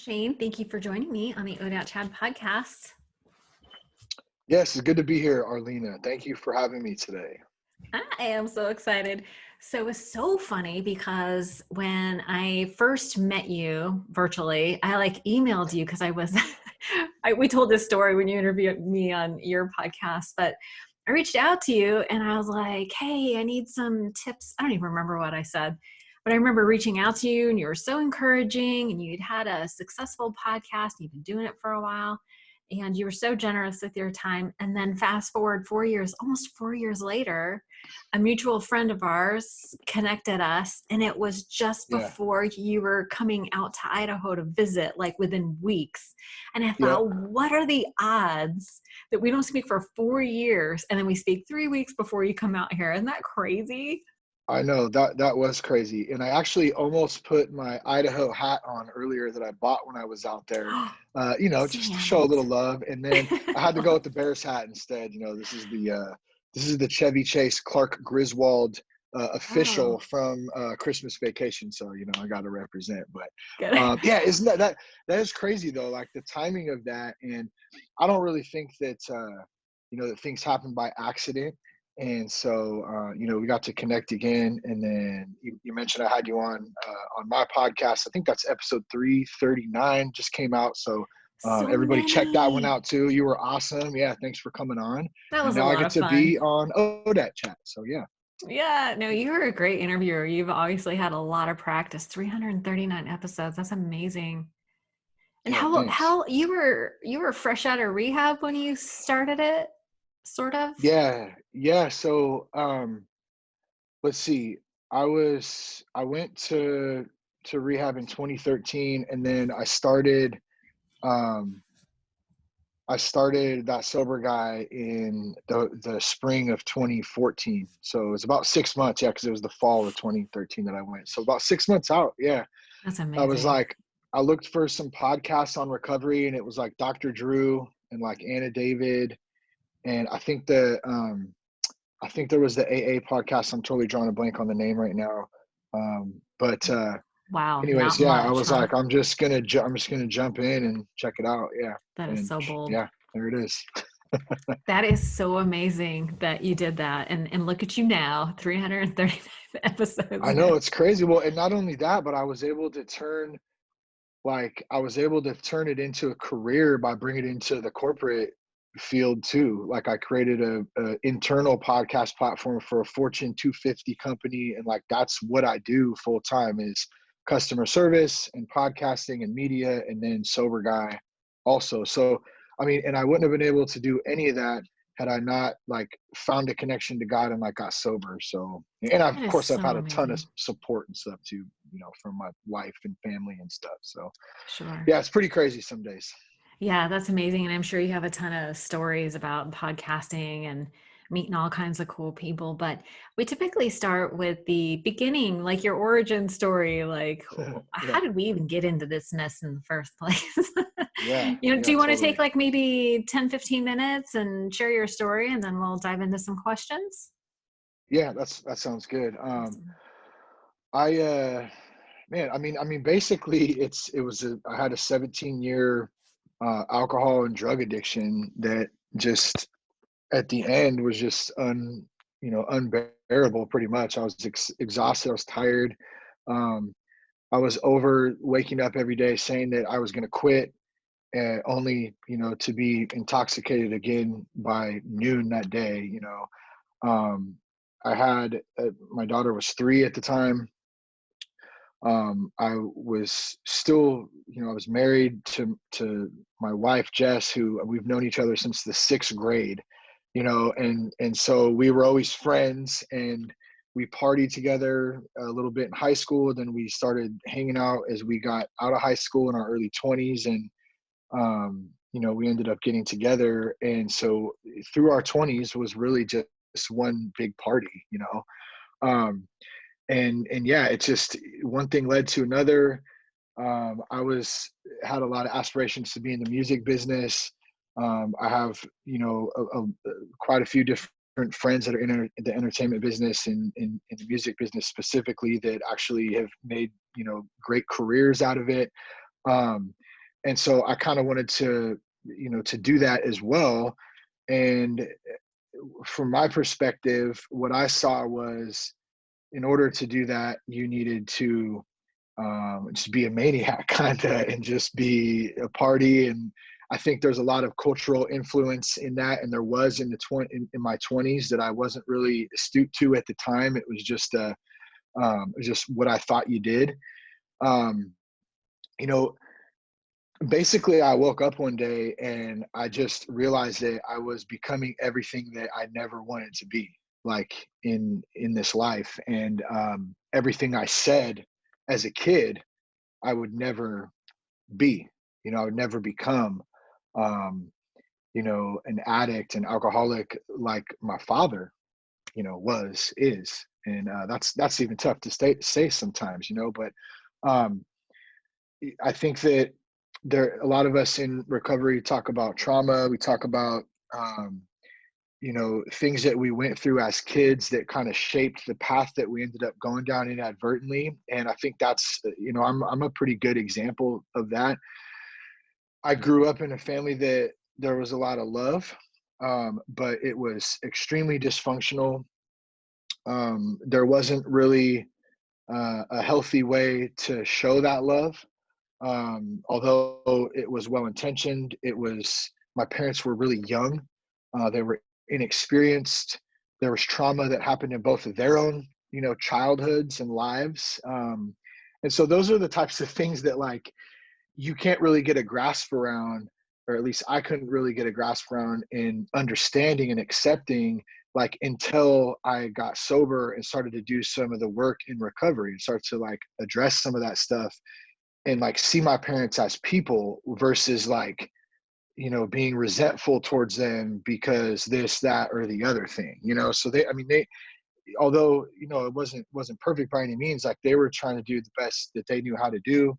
Shane, thank you for joining me on the Chad podcast. Yes, it's good to be here, Arlena. Thank you for having me today. I am so excited. So it was so funny because when I first met you virtually, I emailed you because I was, we told this story when you interviewed me on your podcast, but I reached out to you and I was like, hey, I need some tips. I don't even remember what I said, but I remember reaching out to you and you were so encouraging and you'd had a successful podcast. You've been doing it for a while and you were so generous with your time. And then fast forward 4 years, almost 4 years later, a mutual friend of ours connected us, and it was just Yeah. before you were coming out to Idaho to visit, like within weeks. And I Yeah. thought, what are the odds that we don't speak for 4 years and then we speak 3 weeks before you come out here? Isn't that crazy? I know that was crazy. And I actually almost put my Idaho hat on earlier that I bought when I was out there, just to show a little love. And then I had to go with the Bears hat instead. This is the Chevy Chase Clark Griswold official from Christmas Vacation. So, I got to represent. But yeah, isn't that is crazy though, like the timing of that. And I don't really think that, that things happen by accident. And so, we got to connect again. And then you mentioned I had you on my podcast. I think that's episode 339 just came out. So everybody check that one out too. You were awesome. Yeah. Thanks for coming on. That was and now a lot I get of to fun. be on ODAT chat. So yeah. Yeah, no, you were a great interviewer. You've obviously had a lot of practice, 339 episodes. That's amazing. And Yeah, how you were fresh out of rehab when you started it, sort of? Yeah. So let's see. I went to rehab in 2013, and then I started that sober guy in the spring of 2014. So it was about 6 months, yeah, because it was the fall of 2013 that I went. So about 6 months out, yeah. That's I was amazing. like, I looked for some podcasts on recovery, and it was like Dr. Drew and like Anna David, and I think there was the AA podcast. I'm totally drawing a blank on the name right now. But Wow, anyways, not yeah, I much, was huh? like, I'm just gonna jump in and check it out. Yeah, That is and so bold. yeah, there it is. That is so amazing that you did that. And look at you now, 339 episodes I now. know, it's crazy. Well, and not only that, but I was able to turn it into a career by bringing it into the corporate field too. Like I created a internal podcast platform for a Fortune 250 company, and like that's what I do full time is customer service and podcasting and media, and then sober guy also. So I mean, and I wouldn't have been able to do any of that had I not like found a connection to God and like got sober. So, and That of is course I've so had a ton of amazing. support and stuff too, from my wife and family and stuff. So Sure. yeah, it's pretty crazy some days. Yeah, that's amazing. And I'm sure you have a ton of stories about podcasting and meeting all kinds of cool people. But we typically start with the beginning, like your origin story. Like, Yeah, how did we even get into this mess in the first place? yeah, Do yeah, you want to take totally. like maybe 10, 15 minutes and share your story and then we'll dive into some questions? Yeah, that sounds good. Awesome. I man, basically I had a 17-year alcohol and drug addiction that just at the end was just unbearable pretty much. I was exhausted, I was tired. Um I was over waking up every day saying that I was going to quit, only to be intoxicated again by noon that day. um, I had my daughter was 3 at the time. I was still, I was married to my wife Jess, who we've known each other since the 6th grade. And so we were always friends, and we partied together a little bit in high school. Then we started hanging out as we got out of high school in our early 20s, and we ended up getting together. And so through our 20s was really just one big party. Um, and yeah, it's just one thing led to another. I had a lot of aspirations to be in the music business. I have, quite a few different friends that are in the entertainment business and in the music business specifically that actually have made, great careers out of it. Um, And so I kind of wanted to, to do that as well. And from my perspective, what I saw was, in order to do that, you needed to just be a maniac kind of, and just be a party. And I think there's a lot of cultural influence in that, and there was in in my 20s that I wasn't really astute to at the time. It was just it was just what I thought you did. Um, you know, Basically, I woke up one day and I just realized that I was becoming everything that I never wanted to be, like in this life. And everything I said as a kid, I would never be. I would never become. Um, an addict and alcoholic like my father, is. And that's even tough to say sometimes, but um, I think that a lot of us in recovery talk about trauma. We talk about, um, things that we went through as kids that kind of shaped the path that we ended up going down inadvertently. And I think that's, I'm a pretty good example of that. I grew up in a family that there was a lot of love, but it was extremely dysfunctional. There wasn't really a healthy way to show that love. Although it was well intentioned, my parents were really young. They were inexperienced. There was trauma that happened in both of their own, childhoods and lives. And so those are the types of things that, like, you can't really get a grasp around, or at least I couldn't really get a grasp around in understanding and accepting, like, until I got sober and started to do some of the work in recovery and start to, like, address some of that stuff, and, like, see my parents as people versus, like, being resentful towards them because this, that, or the other thing. So they, although, it wasn't perfect by any means, like, they were trying to do the best that they knew how to do.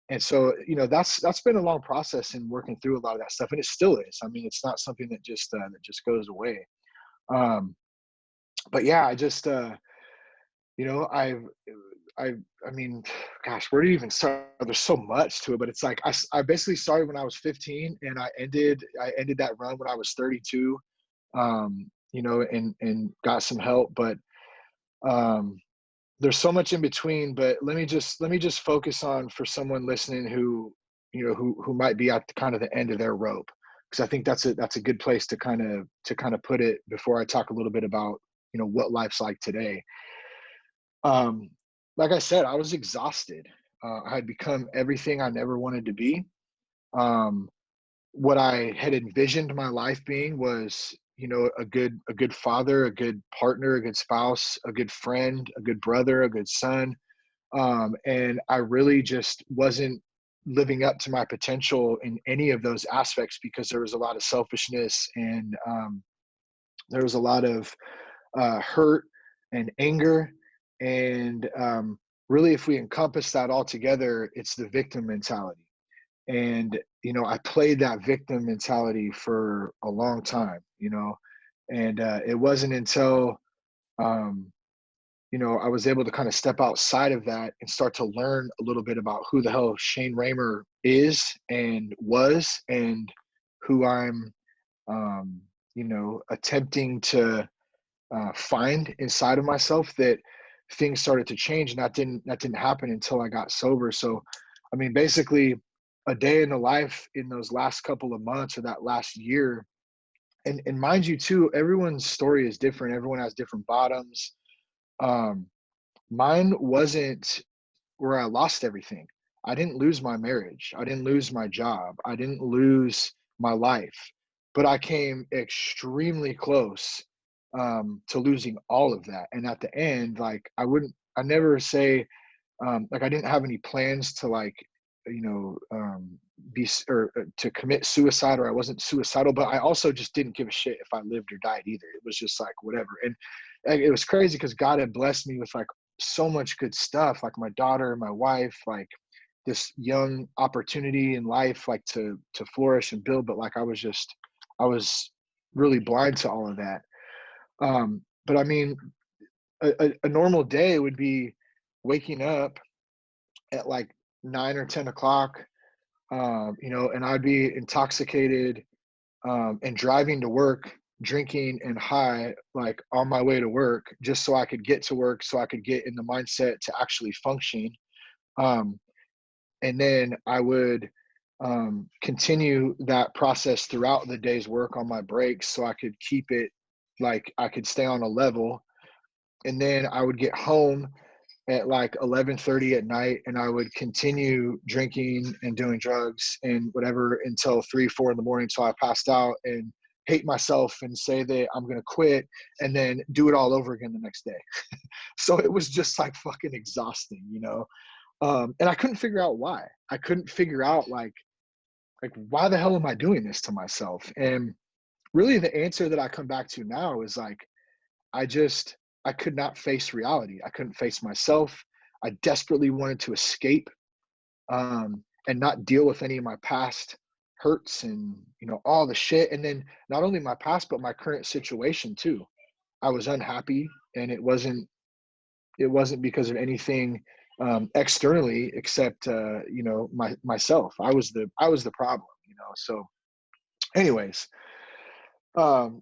And so, that's been a long process in working through a lot of that stuff, and it still is. I mean, it's not something that just goes away. Um, but yeah, I just, you know, I I mean, gosh, where do you even start? There's so much to it, but it's like I basically started when I was 15, and I ended that run when I was 32. And got some help, but um, there's so much in between. But let me just focus on, for someone listening who might be at the kind of the end of their rope, because I think that's a good place to kind of put it before I talk a little bit about what life's like today. um like I said, I was exhausted. I had become everything I never wanted to be. um what I had envisioned my life being was, a good father, a good partner, a good spouse, a good friend, a good brother, a good son. And I really just wasn't living up to my potential in any of those aspects, because there was a lot of selfishness, and there was a lot of hurt and anger. And really, if we encompass that all together, it's the victim mentality. And I played that victim mentality for a long time. And it wasn't until um, I was able to kind of step outside of that and start to learn a little bit about who the hell Shane Raymer is and was, and who I'm, attempting to find inside of myself, that things started to change. And that didn't happen until I got sober. So, I mean, basically, a day in the life in those last couple of months, or that last year. And mind you, too, everyone's story is different. Everyone has different bottoms. Um, Mine wasn't where I lost everything. I didn't lose my marriage. I didn't lose my job. I didn't lose my life. But I came extremely close to losing all of that. And at the end, like, I never say, like, I didn't have any plans to, like, or to commit suicide, or I wasn't suicidal, but I also just didn't give a shit if I lived or died either. It was just like, whatever. And like, it was crazy because God had blessed me with, like, so much good stuff, like my daughter, my wife, like this young opportunity in life, like to flourish and build. But like, I was really blind to all of that. But I mean, a normal day would be waking up at like 9 or 10 o'clock, you know, and I'd be intoxicated, and driving to work, drinking and high, like on my way to work, just so I could get to work, so I could get in the mindset to actually function. Um, and then I would continue that process throughout the day's work on my breaks, so I could keep it, like I could stay on a level. And then I would get home at like 11:30 at night, and I would continue drinking and doing drugs and whatever until 3 4 in the morning, so I passed out and hate myself and say that I'm going to quit, and then do it all over again the next day. So it was just like fucking exhausting, you know. And I couldn't figure out why. I couldn't figure out like why the hell am I doing this to myself? And really the answer that I come back to now is like, I just, I could not face reality. I couldn't face myself. I desperately wanted to escape, and not deal with any of my past hurts and, you know, all the shit. And then not only my past, but my current situation too. I was unhappy, and it wasn't because of anything externally, except you know, myself. I was the problem, you know. So anyways,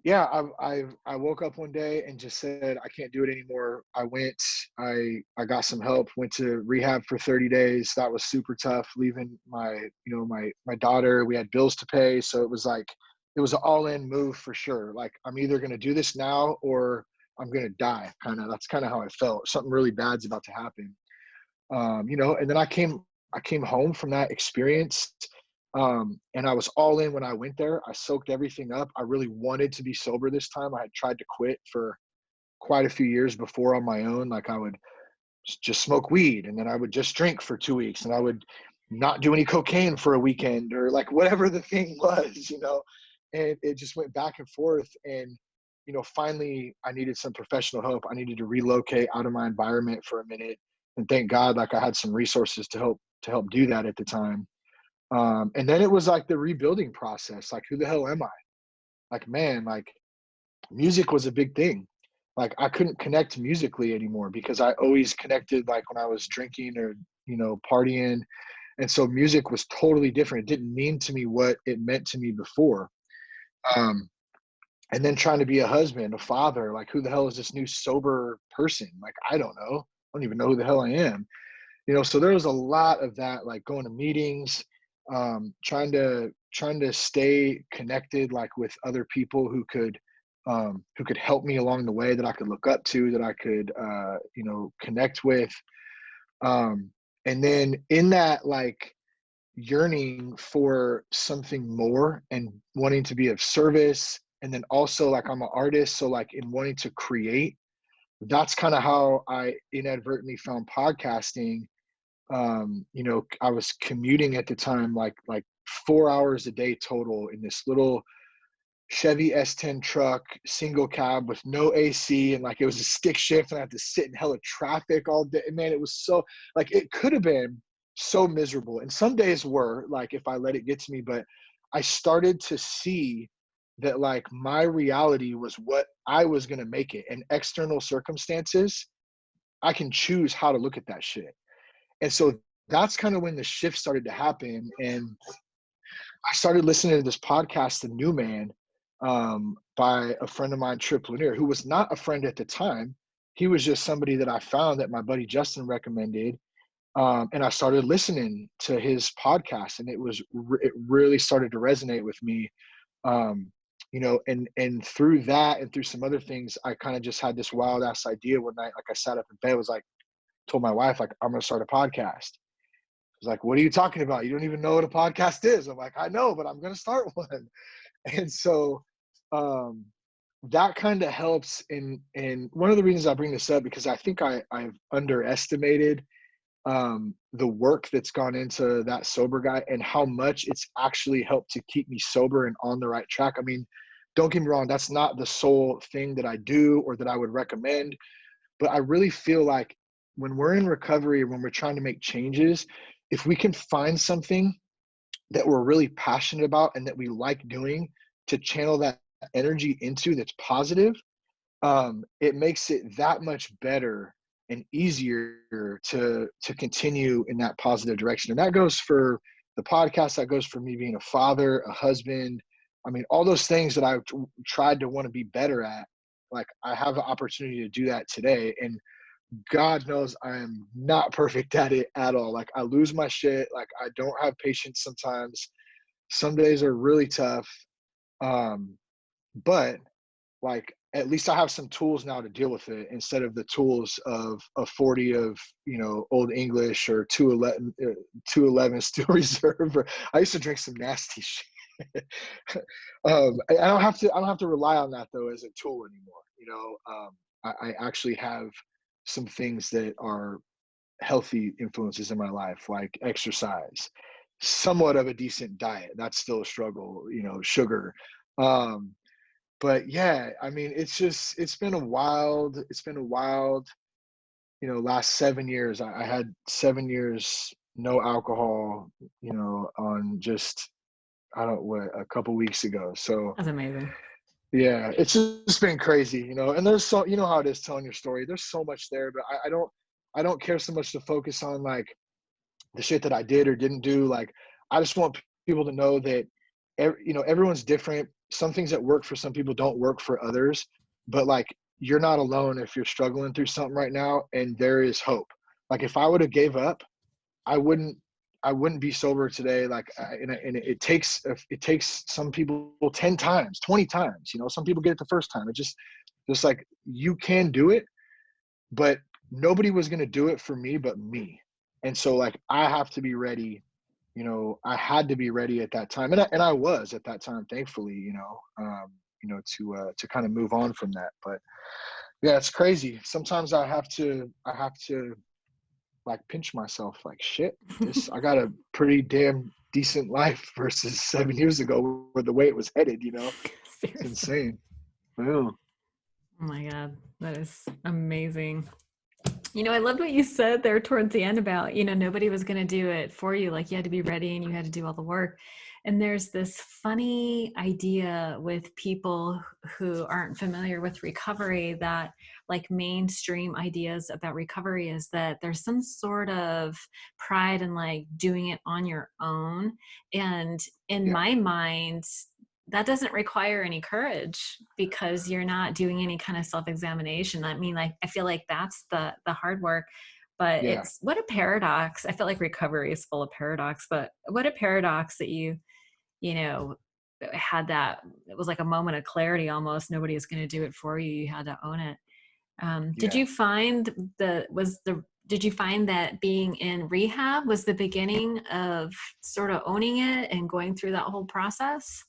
yeah, I woke up one day and just said I can't do it anymore. I got some help, went to rehab for 30 days. That was super tough, leaving my, you know, my daughter. We had bills to pay, so it was like, it was an all-in move for sure. Like, I'm either going to do this now or I'm going to die. That's kind of how I felt. Something really bad's about to happen. You know, and then I came home from that experience, and I was all in when I went there. I soaked everything up. I really wanted to be sober this time. I had tried to quit for quite a few years before on my own. Like, I would just smoke weed, and then I would just drink for 2 weeks, and I would not do any cocaine for a weekend, or like whatever the thing was, you know. And it just went back and forth. And, you know, finally I needed some professional help. I needed to relocate out of my environment for a minute. And thank God, like, I had some resources to help do that at the time. And then it was like the rebuilding process. Like, who the hell am I? Like, man, like, music was a big thing. Like, I couldn't connect musically anymore because I always connected like when I was drinking or, you know, partying. And so music was totally different. It didn't mean to me what it meant to me before. Um, and then trying to be a husband, a father, like, who the hell is this new sober person? Like, I don't know. I don't even know who the hell I am. You know, so there was a lot of that, like going to meetings, trying to stay connected, like with other people who could help me along the way, that I could look up to, that I could you know, connect with. And then in that, like, yearning for something more and wanting to be of service, and then also, like, I'm an artist, so like in wanting to create, that's kind of how I inadvertently found podcasting. You know, I was commuting at the time, like 4 hours a day total in this little Chevy S10 truck, single cab with no AC, and like it was a stick shift, and I had to sit in hella traffic all day. Man, it was so, like, it could have been so miserable, and some days were, like, if I let it get to me. But I started to see that, like, my reality was what I was going to make it, and external circumstances, I can choose how to look at that shit. And so that's kind of when the shift started to happen. And I started listening to this podcast, The New Man, by a friend of mine, Trip Lanier, who was not a friend at the time. He was just somebody that I found that my buddy Justin recommended. And I started listening to his podcast, and it really started to resonate with me. Um, you know, and through that and through some other things, I kind of just had this wild ass idea one night. Like, I sat up in bed, was like, told my wife, like, I'm gonna start a podcast. Was like, what are you talking about? You don't even know what a podcast is. I'm like, I know, but I'm going to start one. And so um, that kind of helps. And one of the reasons I bring this up, because I think I've underestimated the work that's gone into that sober guy, and how much it's actually helped to keep me sober and on the right track. I mean, don't get me wrong, that's not the sole thing that I do or that I would recommend, but I really feel like when we're in recovery, when we're trying to make changes, if we can find something that we're really passionate about and that we like doing, to channel that energy into, that's positive, it makes it that much better and easier to continue in that positive direction. And that goes for the podcast, that goes for me being a father, a husband. I mean, all those things that I tried to want to be better at, like I have an opportunity to do that today. And God knows I am not perfect at it at all. Like I lose my shit. Like I don't have patience sometimes. Some days are really tough. Um, but like at least I have some tools now to deal with it instead of the tools of a 40 of, Old English or 211 Steel Reserve. Or, I used to drink some nasty shit. I don't have to rely on that though as a tool anymore. I actually have some things that are healthy influences in my life, like exercise, somewhat of a decent diet. That's still a struggle, sugar. Um, but yeah, I mean, it's been a wild, last 7 years. I had 7 years, no alcohol, on just, I don't what, a couple weeks ago. So That's amazing. yeah, it's just been crazy, and there's so, how it is telling your story. There's so much there, but I don't care so much to focus on like the shit that I did or didn't do. Like, I just want people to know that, everyone's different. Some things that work for some people don't work for others, but like, you're not alone if you're struggling through something right now, and there is hope. Like, if I would have gave up, I wouldn't, I wouldn't be sober today. Like, and it takes some people 10 times, 20 times. Some people get it the first time. It just like you can do it, but nobody was going to do it for me but me. And so like I have to be ready. I had to be ready at that time, and I was at that time, thankfully. To kind of move on from that. But yeah, it's crazy. Sometimes I have to like pinch myself, like, shit, this, I got a pretty damn decent life versus 7 years ago where the way it was headed. It's Seriously. insane. Yeah. Oh my God, that is amazing. I loved what you said there towards the end about, nobody was going to do it for you. Like you had to be ready and you had to do all the work. And there's this funny idea with people who aren't familiar with recovery that like mainstream ideas about recovery is that there's some sort of pride in like doing it on your own. And in Yeah. my mind, that doesn't require any courage because you're not doing any kind of self-examination. I mean, like, I feel like that's the hard work, but Yeah. it's what a paradox. I feel like recovery is full of paradox, but what a paradox that you know, had that. It was like a moment of clarity almost. Nobody is going to do it for you. You had to own it. Did Yeah. you find did you find that being in rehab was the beginning of sort of owning it and going through that whole process?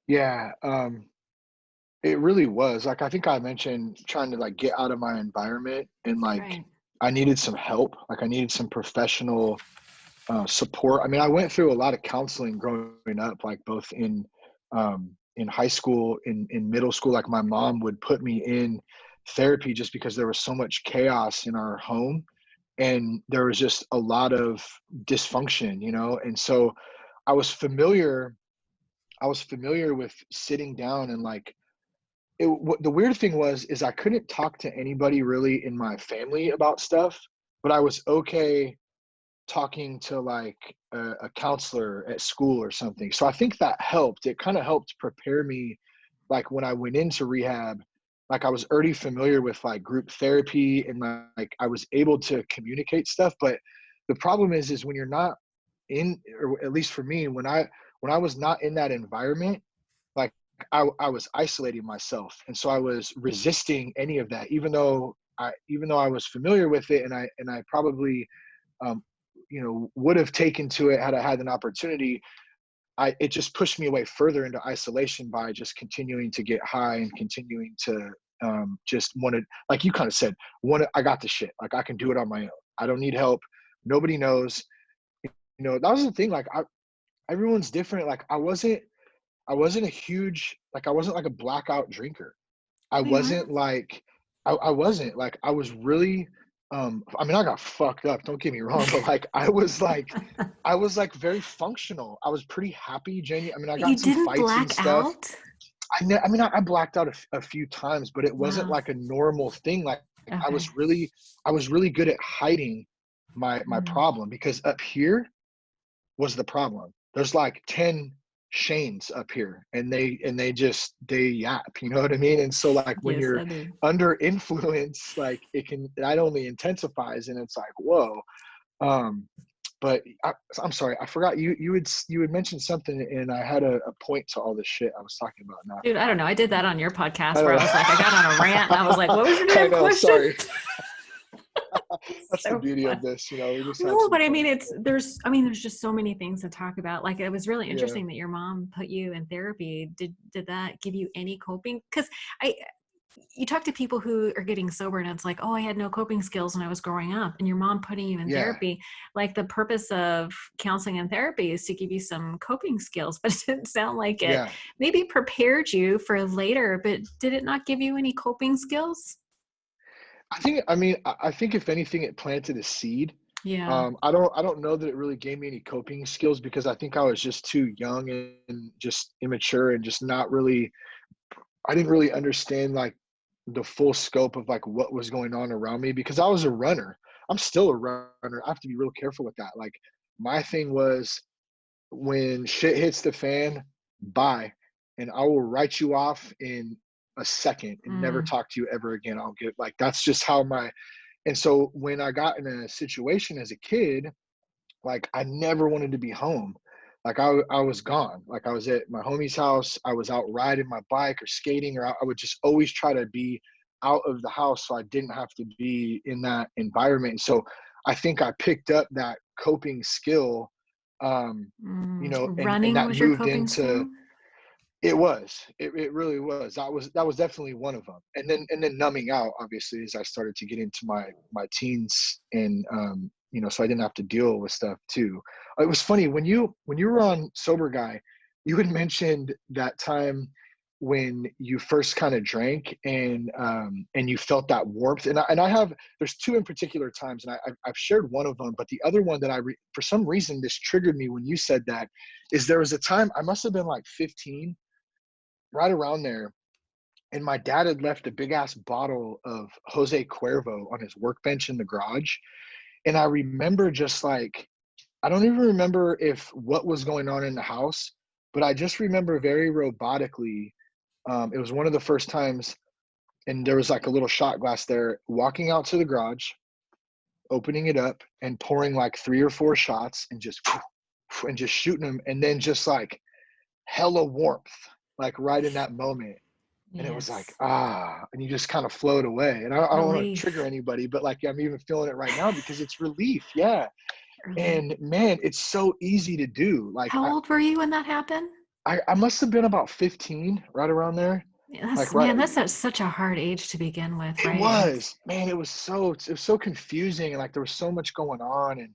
Yeah. It really was. Like, I think I mentioned trying to like get out of my environment, and like Right. I needed some help. Like I needed some professional support. I mean, I went through a lot of counseling growing up, like both in high school, in middle school. Like my mom would put me in therapy just because there was so much chaos in our home, and there was just a lot of dysfunction, And so I was familiar. I was familiar with sitting down and like what the weird thing was is I couldn't talk to anybody really in my family about stuff, but I was okay talking to like a counselor at school or something. So I think that helped. It kind of helped prepare me, like when I went into rehab, like I was already familiar with like group therapy, and like I was able to communicate stuff. But the problem is when you're not in, or at least for me, when I was not in that environment, like I was isolating myself, and so I was resisting any of that, even though I was familiar with it, and I probably um, would have taken to it had I had an opportunity. It just pushed me away further into isolation by just continuing to get high and continuing to just wanted, like you kind of said, I got the shit, like I can do it on my own. I don't need help. Nobody knows. That was the thing. Like everyone's different. Like I wasn't a huge, like I wasn't like a blackout drinker. I Oh, you wasn't weren't? like I wasn't like I was really I mean I got fucked up, don't get me wrong, but like I was like very functional. I was pretty happy, Janie. I mean, I But got you in some didn't fights and black stuff. out? I blacked out a few times, but it wasn't Wow. like a normal thing. Like I Okay. was really I was really good at hiding my Mm. problem, because up here was the problem. There's like 10 Shanes up here, and they yap, you know what I mean? And so like when Yes, you're I do. under influence, like that only intensifies, and it's like, whoa. Um, but I'm sorry, I forgot you had mentioned something, and I had a point to all this shit I was talking about. Now I Dude, I don't forgot. know. I did that on your podcast I where don't I was like, I got on a rant and I was like, know. what was your I damn know. question? Sorry. That's the So beauty fun. of this. We just have No, some but I fun mean, stuff. there's just so many things to talk about. Like, it was really Yeah. interesting that your mom put you in therapy. Did that give you any coping? Because I, you talk to people who are getting sober and it's like, oh, I had no coping skills when I was growing up, and your mom putting you in Yeah. therapy. Like, the purpose of counseling and therapy is to give you some coping skills, but it didn't sound like it Yeah. maybe prepared you for later, but did it not give you any coping skills? I think if anything, it planted a seed. Yeah. I don't know that it really gave me any coping skills, because I think I was just too young and just immature, and just not really, I didn't really understand like the full scope of like what was going on around me, because I was a runner. I'm still a runner. I have to be real careful with that. Like, my thing was, when shit hits the fan, bye. And I will write you off in a second and never Mm. talk to you ever again. I'll get like, that's just how my, and so when I got in a situation as a kid, like I never wanted to be home. Like I was gone. Like I was at my homie's house. I was out riding my bike or skating, or I would just always try to be out of the house so I didn't have to be in that environment. So I think I picked up that coping skill, um, and Running that was your moved coping into, skill? it really was. That was definitely one of them. And then numbing out, obviously, as I started to get into my teens, and so I didn't have to deal with stuff too. It was funny when you were on Sober Guy, you had mentioned that time when you first kind of drank, and you felt that warmth. And I have, there's two in particular times, and I've shared one of them, but the other one that for some reason this triggered me when you said that, is there was a time I must have been like 15, right around there, and my dad had left a big ass bottle of Jose Cuervo on his workbench in the garage. And I remember just like, I don't even remember if what was going on in the house, but I just remember very robotically. It was one of the first times, and there was like a little shot glass there, walking out to the garage, opening it up, and pouring like 3 or 4 shots, and just shooting them. And then just like hella warmth, like right in that moment. And it was like, Yes. and you just kind of float away. And I don't want to trigger Relief. anybody, but like, I'm even feeling it right now because it's relief. Yeah. Relief. And man, it's so easy to do. Like, How old were you when that happened? I must have been about 15, right around there. Yeah, Like, right. man, that's such a hard age to begin with, It right? Like, was, man, it was so confusing. And like, there was so much going on. And,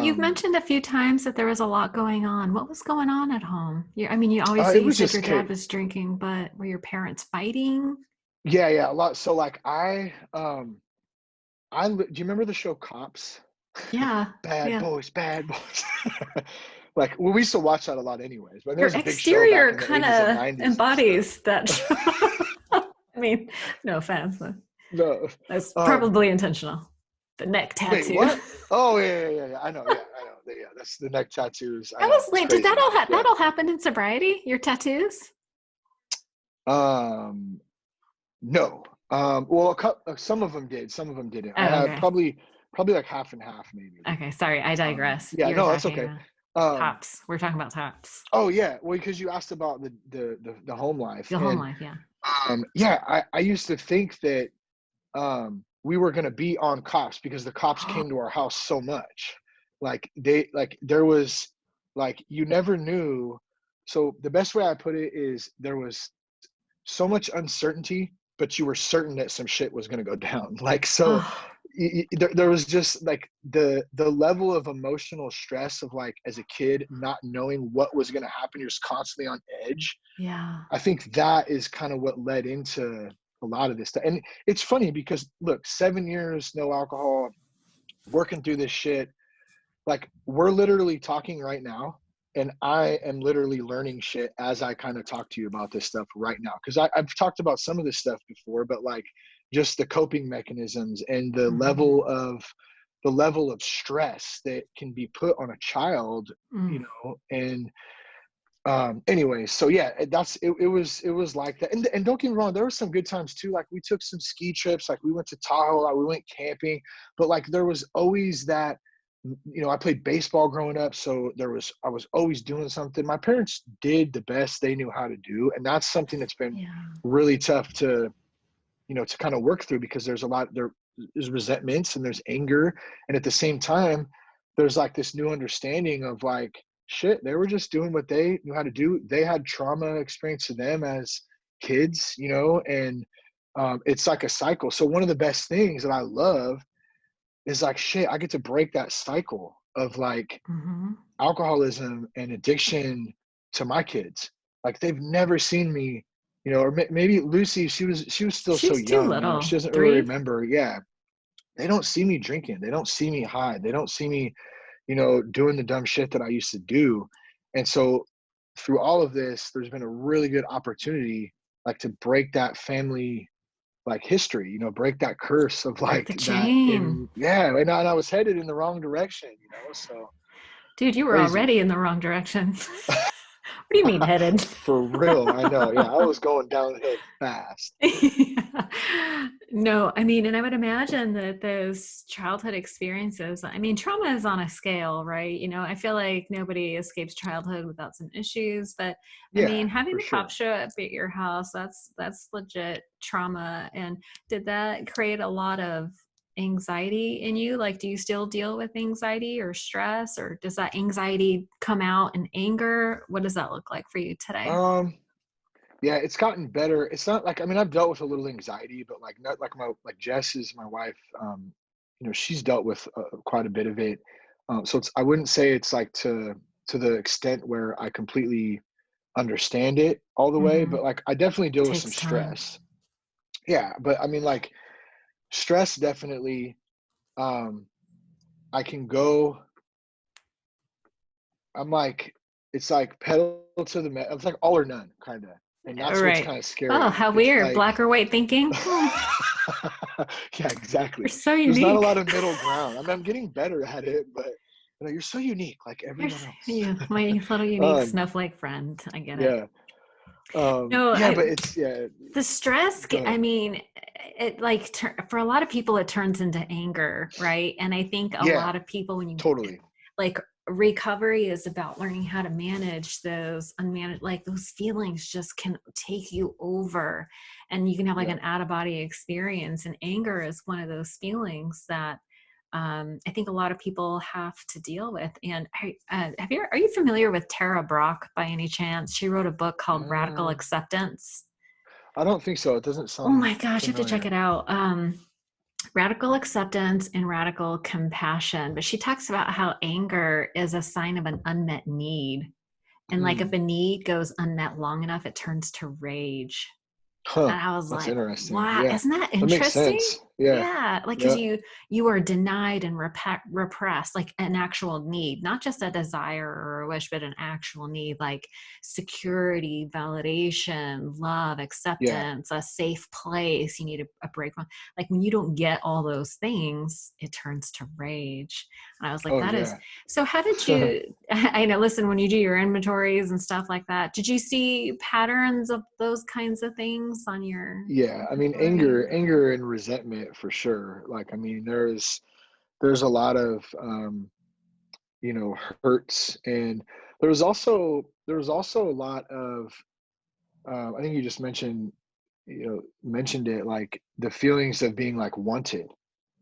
you've um, mentioned a few times that there was a lot going on. What was going on at home? I mean, you obviously it you was said your just, dad was drinking, but were your parents fighting? yeah, yeah, a lot. So like, do you remember the show Cops? Yeah, Bad yeah. boys, bad boys. Like, well, we used to watch that a lot anyways, but there Your was a big show back exterior in the kind 80s and of 90s and stuff. embodies that. I mean, no offense, but No. that's Um, probably intentional. The neck wait, tattoo. what? Oh, yeah, yeah, yeah, yeah. I know, yeah, I know. Yeah, that's the neck tattoos. I That know. was It's late. Did crazy. that Yeah. all happened in sobriety? Your tattoos? Um, no. Well, some of them did, some of them didn't. I Oh, had okay. probably like half and half, maybe. Okay, sorry, I digress. Yeah, You were no, that's talking okay. about Um, tops. We're talking about tops. oh yeah, well, because you asked about the home life, Your home and life, yeah. yeah, I used to think that we were going to be on cops because the cops came to our house so much. Like there was, like, you never knew. So the best way I put it is, there was so much uncertainty, but you were certain that some shit was going to go down. Like, so Oh, there was just like the level of emotional stress of, like, as a kid, not knowing what was going to happen. You're just constantly on edge. yeah. I think that is kind of what led into a lot of this stuff. And it's funny because, look, 7 years, no alcohol, working through this shit. Like, we're literally talking right now, and I am literally learning shit as I kind of talk to you about this stuff right now. Because I've talked about some of this stuff before, but like, just the coping mechanisms and the Hmm. level of the level of stress that can be put on a child, Mm. and anyway, so yeah, it was like that. And don't get me wrong, there were some good times too. Like we took some ski trips, like we went to Tahoe, like we went camping, but like there was always that, I played baseball growing up, so I was always doing something. My parents did the best they knew how to do, and that's something that's been Yeah. really tough to, to kind of work through, because there's resentments and there's anger. And at the same time, there's like this new understanding of like, shit, they were just doing what they knew how to do. They had trauma experience to them as kids, and it's like a cycle. So one of the best things that I love is like, shit, I get to break that cycle of like Hmm. alcoholism and addiction to my kids. Like they've never seen me, or maybe Lucy, she was still so She's too young, little. she doesn't really 3. remember. Yeah, they don't see me drinking, they don't see me high, they don't see me, doing the dumb shit that I used to do. And so through all of this, there's been a really good opportunity, like to break that family like history, break that curse of Break the like that. chain. And yeah, and I was headed in the wrong direction, so Dude, you were crazy. already in the wrong direction. What do you mean headed? For real, I know. Yeah, I was going downhill fast. Yeah. No, I mean, and I would imagine that those childhood experiences, I mean, trauma is on a scale, right? I feel like nobody escapes childhood without some issues, but I Yeah, mean, having for the cop sure. show up at your house, that's legit trauma. And did that create a lot of anxiety in you? Like, do you still deal with anxiety or stress, or does that anxiety come out in anger? What does that look like for you today? Um, yeah, it's gotten better. It's not like, I mean, I've dealt with a little anxiety, but like not like Jess is my wife. She's dealt with quite a bit of it. So I wouldn't say it's like to the extent where I completely understand it all the way, Hmm. but like I definitely deal with some Takes time. stress. Yeah, but I mean, like stress definitely. Um, I can go. I'm like, it's like pedal to the metal. It's like all or none, kind of, and that's what's Right. kind of Oh, scary. how It's weird. like, Black or white thinking. Hmm. yeah, exactly. You're so There's not a lot unique. of middle ground. I mean, I'm getting better at it, but you're so unique, like You're everyone else. you, my little unique um, snowflake friend. I get it. yeah, No, yeah, but it's yeah. the stress, Go I ahead. mean, it like for a lot of people, it turns into anger, right? And I think a Yeah, lot of people, when you totally. like recovery is about learning how to manage those unmanaged, like those feelings just can take you over, and you can have like Yeah. an out of body experience. And anger is one of those feelings that I think a lot of people have to deal with. And are you familiar with Tara Brach by any chance? She wrote a book called Radical Uh, Acceptance. I don't think so. It doesn't Oh sound my gosh, you have to check familiar. it out. Radical acceptance and radical compassion. But she talks about how anger is a sign of an unmet need. And like if Mm. a need goes unmet long enough, it turns to rage. Huh. And I was That's like, interesting. wow, Yeah, isn't that that makes interesting? sense. Yeah. Yeah, like because Yeah. you are denied and repressed, like an actual need, not just a desire or a wish, but an actual need, like security, validation, love, Yeah. acceptance, a safe place. You need a break from, like when you don't get all those things, it turns to rage. And I was like, Oh that is yeah. so. How did you? I know. Listen, when you do your inventories and stuff like that, did you see patterns of those kinds of things on your Yeah. I mean, inventory? anger and resentment for sure. Like, I mean, there's a lot of hurts, and there was also a lot of I think you just mentioned it, like the feelings of being like wanted,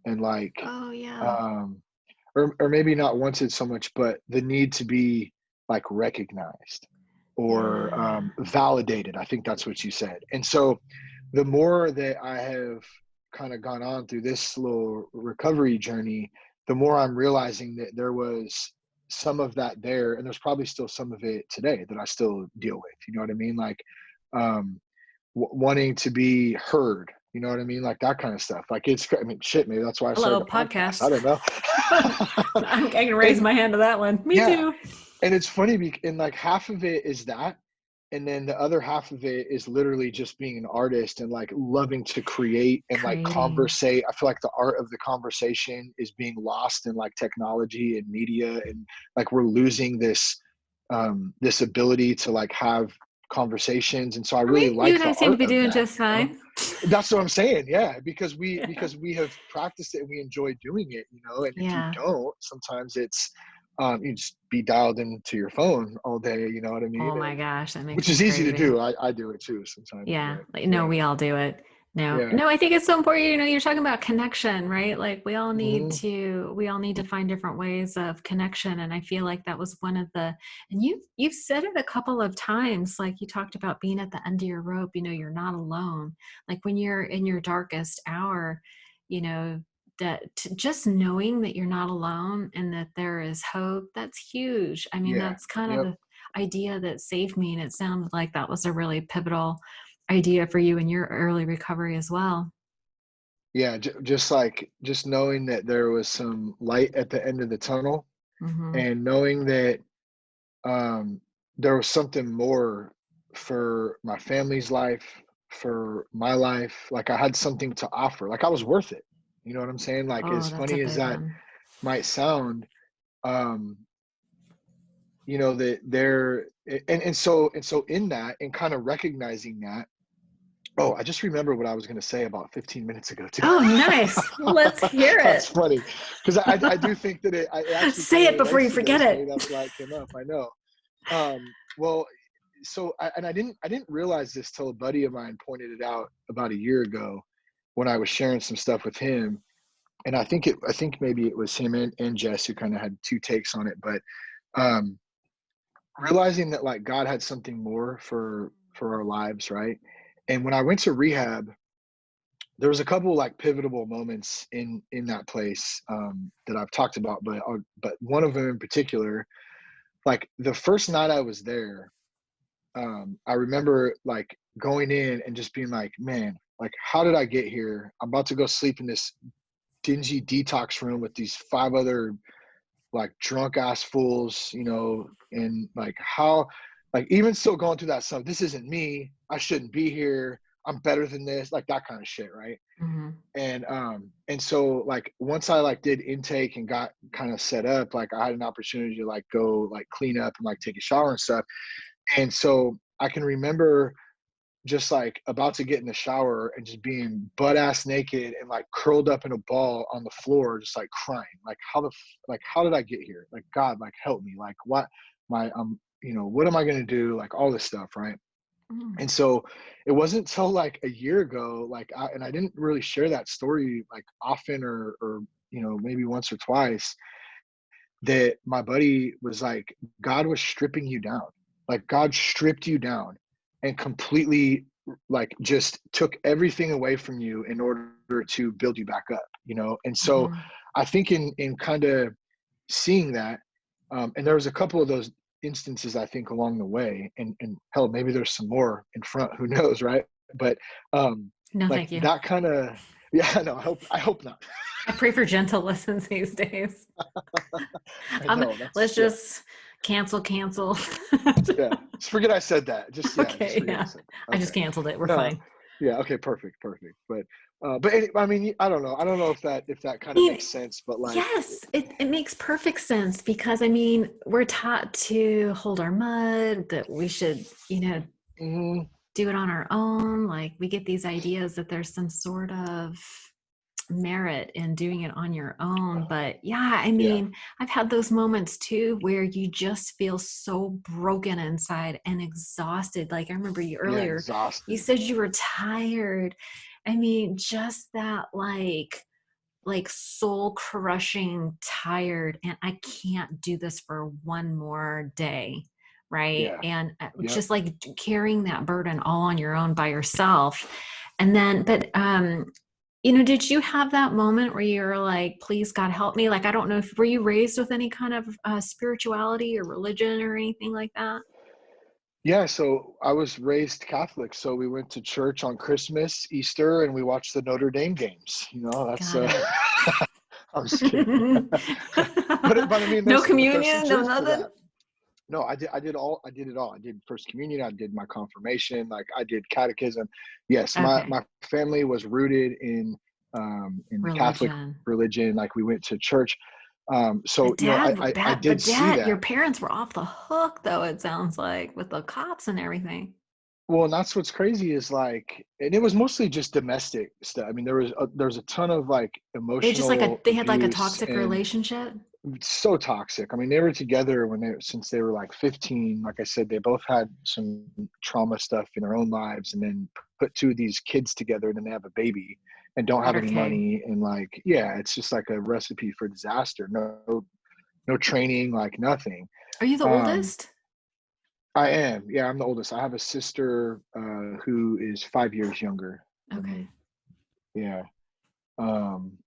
and like Oh yeah. um or maybe not wanted so much, but the need to be like recognized or Yeah. validated. I think that's what you said. And so the more that I have kind of gone on through this little recovery journey, the more I'm realizing that there was some of that there, and there's probably still some of it today that I still deal with. You know what I mean? Like um, wanting to be heard. You know what I mean? Like that kind of stuff. Like I mean, shit. Maybe that's why I Hello, started a podcast. I podcast. don't know. I can raise And my hand to that one. Me yeah, too. and it's funny, and like half of it is that, and then the other half of it is literally just being an artist and like loving to create and like Creating. conversate. I feel like the art of the conversation is being lost in like technology and media, and like we're losing this ability to like have conversations. And so I I really mean, you like and I the seem to art be of doing that, just you know? fine. That's what I'm saying. Yeah, because we Yeah. because we have practiced it and we enjoy doing it, you know. And if you Yeah. don't, sometimes it's you just be dialed into your phone all day, you know what I mean? Oh my And gosh, that makes which me is easy to crazy. do. I do it too sometimes, Yeah. but Like, no, yeah, we all do it. No, yeah. no, I think it's so important. You know, you're talking about connection, right? Like Hmm. we all need to find different ways of connection. And I feel like that was one of the, and you've said it a couple of times, like you talked about being at the end of your rope, you know, you're not alone. Like when you're in your darkest hour, you know, just knowing that you're not alone and that there is hope, that's huge. I mean, Yeah. that's kind of Yep. the idea that saved me. And it sounded like that was a really pivotal idea for you in your early recovery as well. Yeah. Just like just knowing that there was some light at the end of the tunnel, Hmm. and knowing that um, there was something more for my family's life, for my life. Like I had something to offer. Like I was worth it. You know what I'm saying? Like Oh, as that's a funny as big that one. might sound, um, you know, that there and so in that and kind of recognizing that. Oh, I just remember what I was going to say about 15 minutes ago too. Oh, nice. Let's hear That's it. funny because I do think that it actually kind Say of it before relates you to forget this. Maybe it. that's why it came up. I know. Well, so I didn't realize this till a buddy of mine pointed it out about a year ago when I was sharing some stuff with him. And I think maybe it was him and Jess who kind of had two takes on it, but um, realizing that like God had something more for our lives, right? And when I went to rehab, there was a couple like pivotal moments in that place that I've talked about, but one of them in particular, like the first night I was there, I remember like going in and just being like, man, like how did I get here? I'm about to go sleep in this dingy detox room with these five other like drunk ass fools, you know, and like how, like even still going through that stuff. This isn't me. I shouldn't be here. I'm better than this, like that kind of shit, right? Hmm. And so like once I like did intake and got kind of set up, like I had an opportunity to like go like clean up and like take a shower and stuff. And so I can remember just like about to get in the shower and just being butt ass naked and like curled up in a ball on the floor, just like crying, like like how did I get here? Like God, like help me, like what my you know, what am I gonna do? Like all this stuff, right? Mm. And so it wasn't till like a year ago, like and I didn't really share that story like often or you know maybe once or twice, that my buddy was like, God was stripping you down. Like God stripped you down and completely like just took everything away from you in order to build you back up, you know? And so Hmm. I think in kind of seeing that, and there was a couple of those instances I think along the way, and hell, maybe there's some more in front, who knows, right? But No, like thank you. that kind of, yeah, no, I hope not. I pray for gentle lessons these days. I know Let's that's yeah. just cancel. Yeah, just forget I said that. Just Okay, forget I yeah. said that. I Okay. just canceled it. We're No. fine. Yeah. Okay. Perfect. I mean, I don't know. I don't know if that kind of I mean, makes sense. But like, yes, it makes perfect sense because I mean, we're taught to hold our mud, that we should, you know, mm, do it on our own. Like we get these ideas that there's some sort of merit in doing it on your own. But yeah, I yeah, mean, I've had those moments too where you just feel so broken inside and exhausted. Like I remember you yeah, earlier, you exhausted. said you were tired. I mean, just that like soul crushing tired and I can't do this for one more day, right? Yeah. And Yep. just like carrying that burden all on your own by yourself. And then but you know, did you have that moment where you're like, please God help me? Like I don't know, if were you raised with any kind of spirituality or religion or anything like that? Yeah. So I was raised Catholic, so we went to church on Christmas, Easter, and we watched the Notre Dame games. You know, that's Got it. I'm just kidding. But I mean, No there's some communion, no truth to nothing. that. No, I did it all. I did first communion, I did my confirmation, like I did catechism. Yes, Okay. my family was rooted in Catholic Religion. religion, like we went to church. So I did But see dad, your that. parents were off the hook though, it sounds like, with the cops and everything. Well, and that's what's crazy is like, and it was mostly just domestic stuff. I mean, there was a ton of like They just like emotional they had like a abuse toxic and relationship. so toxic. I mean, they were together since they were like 15. Like I said, they both had some trauma stuff in their own lives, and then put two of these kids together, and then they have a baby and don't have Water any keg. money. And like, yeah, it's just like a recipe for disaster. No training, like nothing. Are you the Um, oldest? I am. Yeah, I'm the oldest. I have a sister who is 5 years younger than Okay. me. Yeah.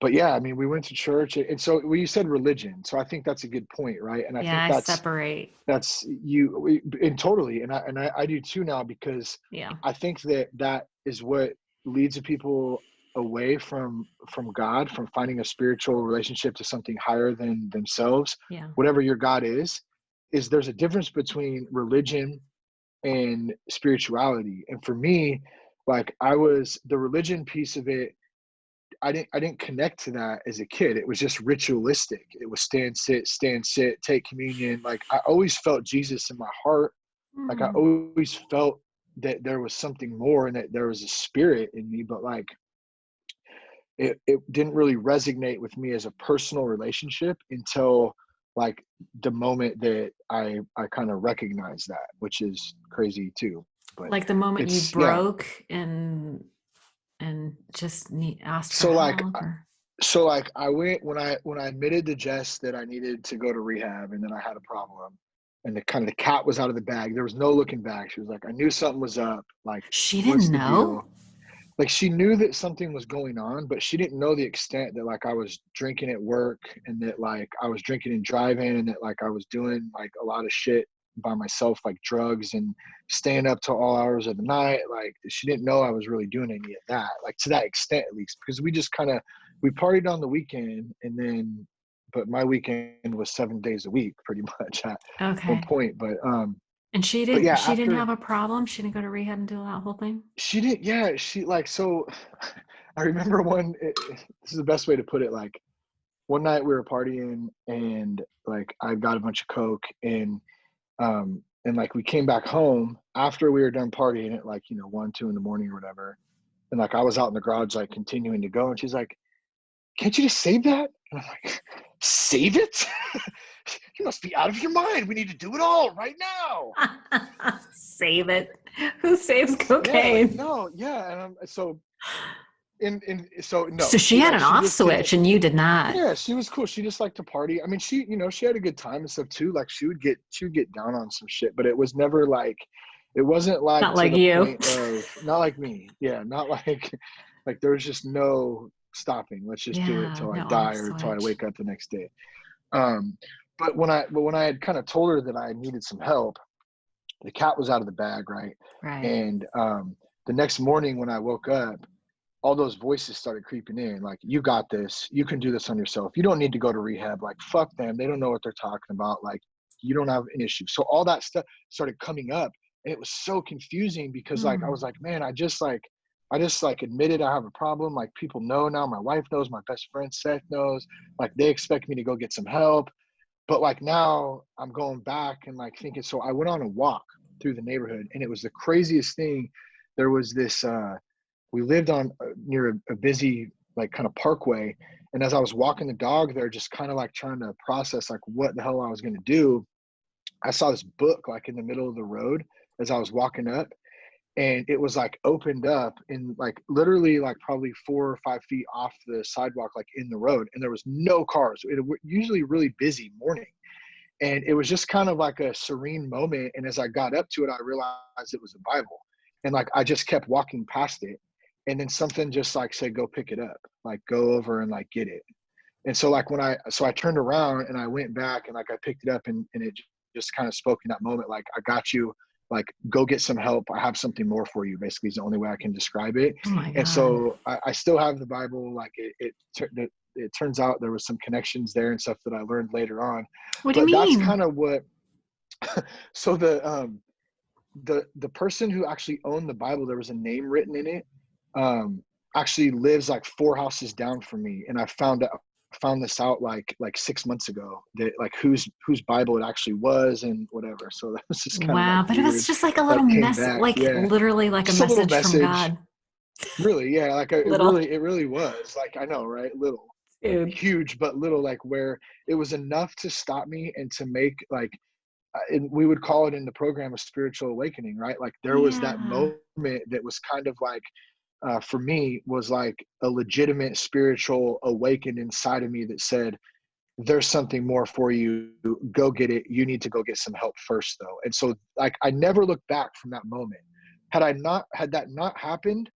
But yeah, I mean, we went to church, and so when you said religion, so I think that's a good point, right? And I Yeah, think I separate. that's and totally, and I do too now, because Yeah. I think that that is what leads the people away from God, from finding a spiritual relationship to something higher than themselves, Yeah. whatever your God is there's a difference between religion and spirituality. And for me, like I was the religion piece of it, I didn't connect to that as a kid. It was just ritualistic. It was stand, sit, take communion. Like I always felt Jesus in my heart. Like I Hmm. always felt that there was something more and that there was a spirit in me, but like it didn't really resonate with me as a personal relationship until like the moment that I kind of recognized that, which is crazy too. But Like the moment you it's yeah. broke and just asked for So like help or So like I went when I admitted to Jess that I needed to go to rehab and then I had a problem and the kind of the cat was out of the bag. There was no looking back. She was like, I knew something was up. Like, she what's didn't the know? deal? Like she knew that something was going on, but she didn't know the extent that like I was drinking at work and that like I was drinking and driving and that like I was doing like a lot of shit by myself, like drugs and staying up till all hours of the night. Like she didn't know I was really doing any of that, like to that extent at least, because we just kind of we partied on the weekend and then but my weekend was 7 days a week pretty much at one Okay. point. And But yeah, she didn't have after a problem? She didn't go to rehab and do that whole thing? she didn't, yeah, she like so I remember this is the best way to put it. Like one night we were partying and like I got a bunch of coke and like we came back home after we were done partying at like 1, 2 in the morning or whatever, and like I was out in the garage like continuing to go, and she's like, "Can't you just save that?" And I'm like, "Save it? You must be out of your mind. We need to do it all right now." Save it. Who saves Yeah, like cocaine? no, yeah, and so so So no, she had an she off just didn't. switch and you did not. Yeah, she was cool. She just liked to party. I mean, she had a good time and stuff too. Like she would get down on some shit, but it was never like, it wasn't like Not to like the you. point of not like me. Yeah, not like like there was just no stopping. Let's just do it Yeah, till I no die off or till I switch. wake up the next day. Um, but when I had kind of told her that I needed some help, the cat was out of the bag, right? Right. And the next morning when I woke up, all those voices started creeping in, like, you got this, you can do this on yourself, you don't need to go to rehab, like fuck them, they don't know what they're talking about, like you don't have an issue. So all that stuff started coming up, and it was so confusing because like I Hmm. was like, man, I just like admitted I have a problem, like people know now, my wife knows, my best friend Seth knows, like they expect me to go get some help. But like now I'm going back and like thinking, so I went on a walk through the neighborhood and it was the craziest thing. There was this we lived on near a busy like kind of parkway, and as I was walking the dog there, just kind of like trying to process like what the hell I was going to do, I saw this book like in the middle of the road as I was walking up, and it was like opened up in like literally like probably 4 or 5 feet off the sidewalk, like in the road, and there was no cars. It usually really busy morning, and it was just kind of like a serene moment, and as I got up to it I realized it was a Bible, and like I just kept walking past it, and then something just like said, go pick it up, like go over and like get it. And so like I turned around and I went back and like I picked it up, and it just kind of spoke in that moment, like, I got you, like go get some help, I have something more for you, basically is the only way I can describe it. Oh my And God. so I still have the Bible, like it turns out there was some connections there and stuff that I learned later on. What do you But that's mean? kind of what So the person who actually owned the Bible, there was a name written in it, actually lives like 4 houses down from me, and I found this out like 6 months ago, that like whose Bible it actually was and whatever. So that was just kind of like Wow. But it was weird. just like a That little came mess, back. like Yeah. literally like a Just a little message from message. God. Really, yeah, like Little it really was. Like, I know, right? Little, like dude. huge, but little, like where it was enough to stop me and to make like, and we would call it in the program a spiritual awakening, right? Like there was that Yeah. moment that was kind of like, for me, was like a legitimate spiritual awaken inside of me that said, there's something more for you. Go get it. You need to go get some help first, though. And so, like, I never looked back from that moment. Had that not happened,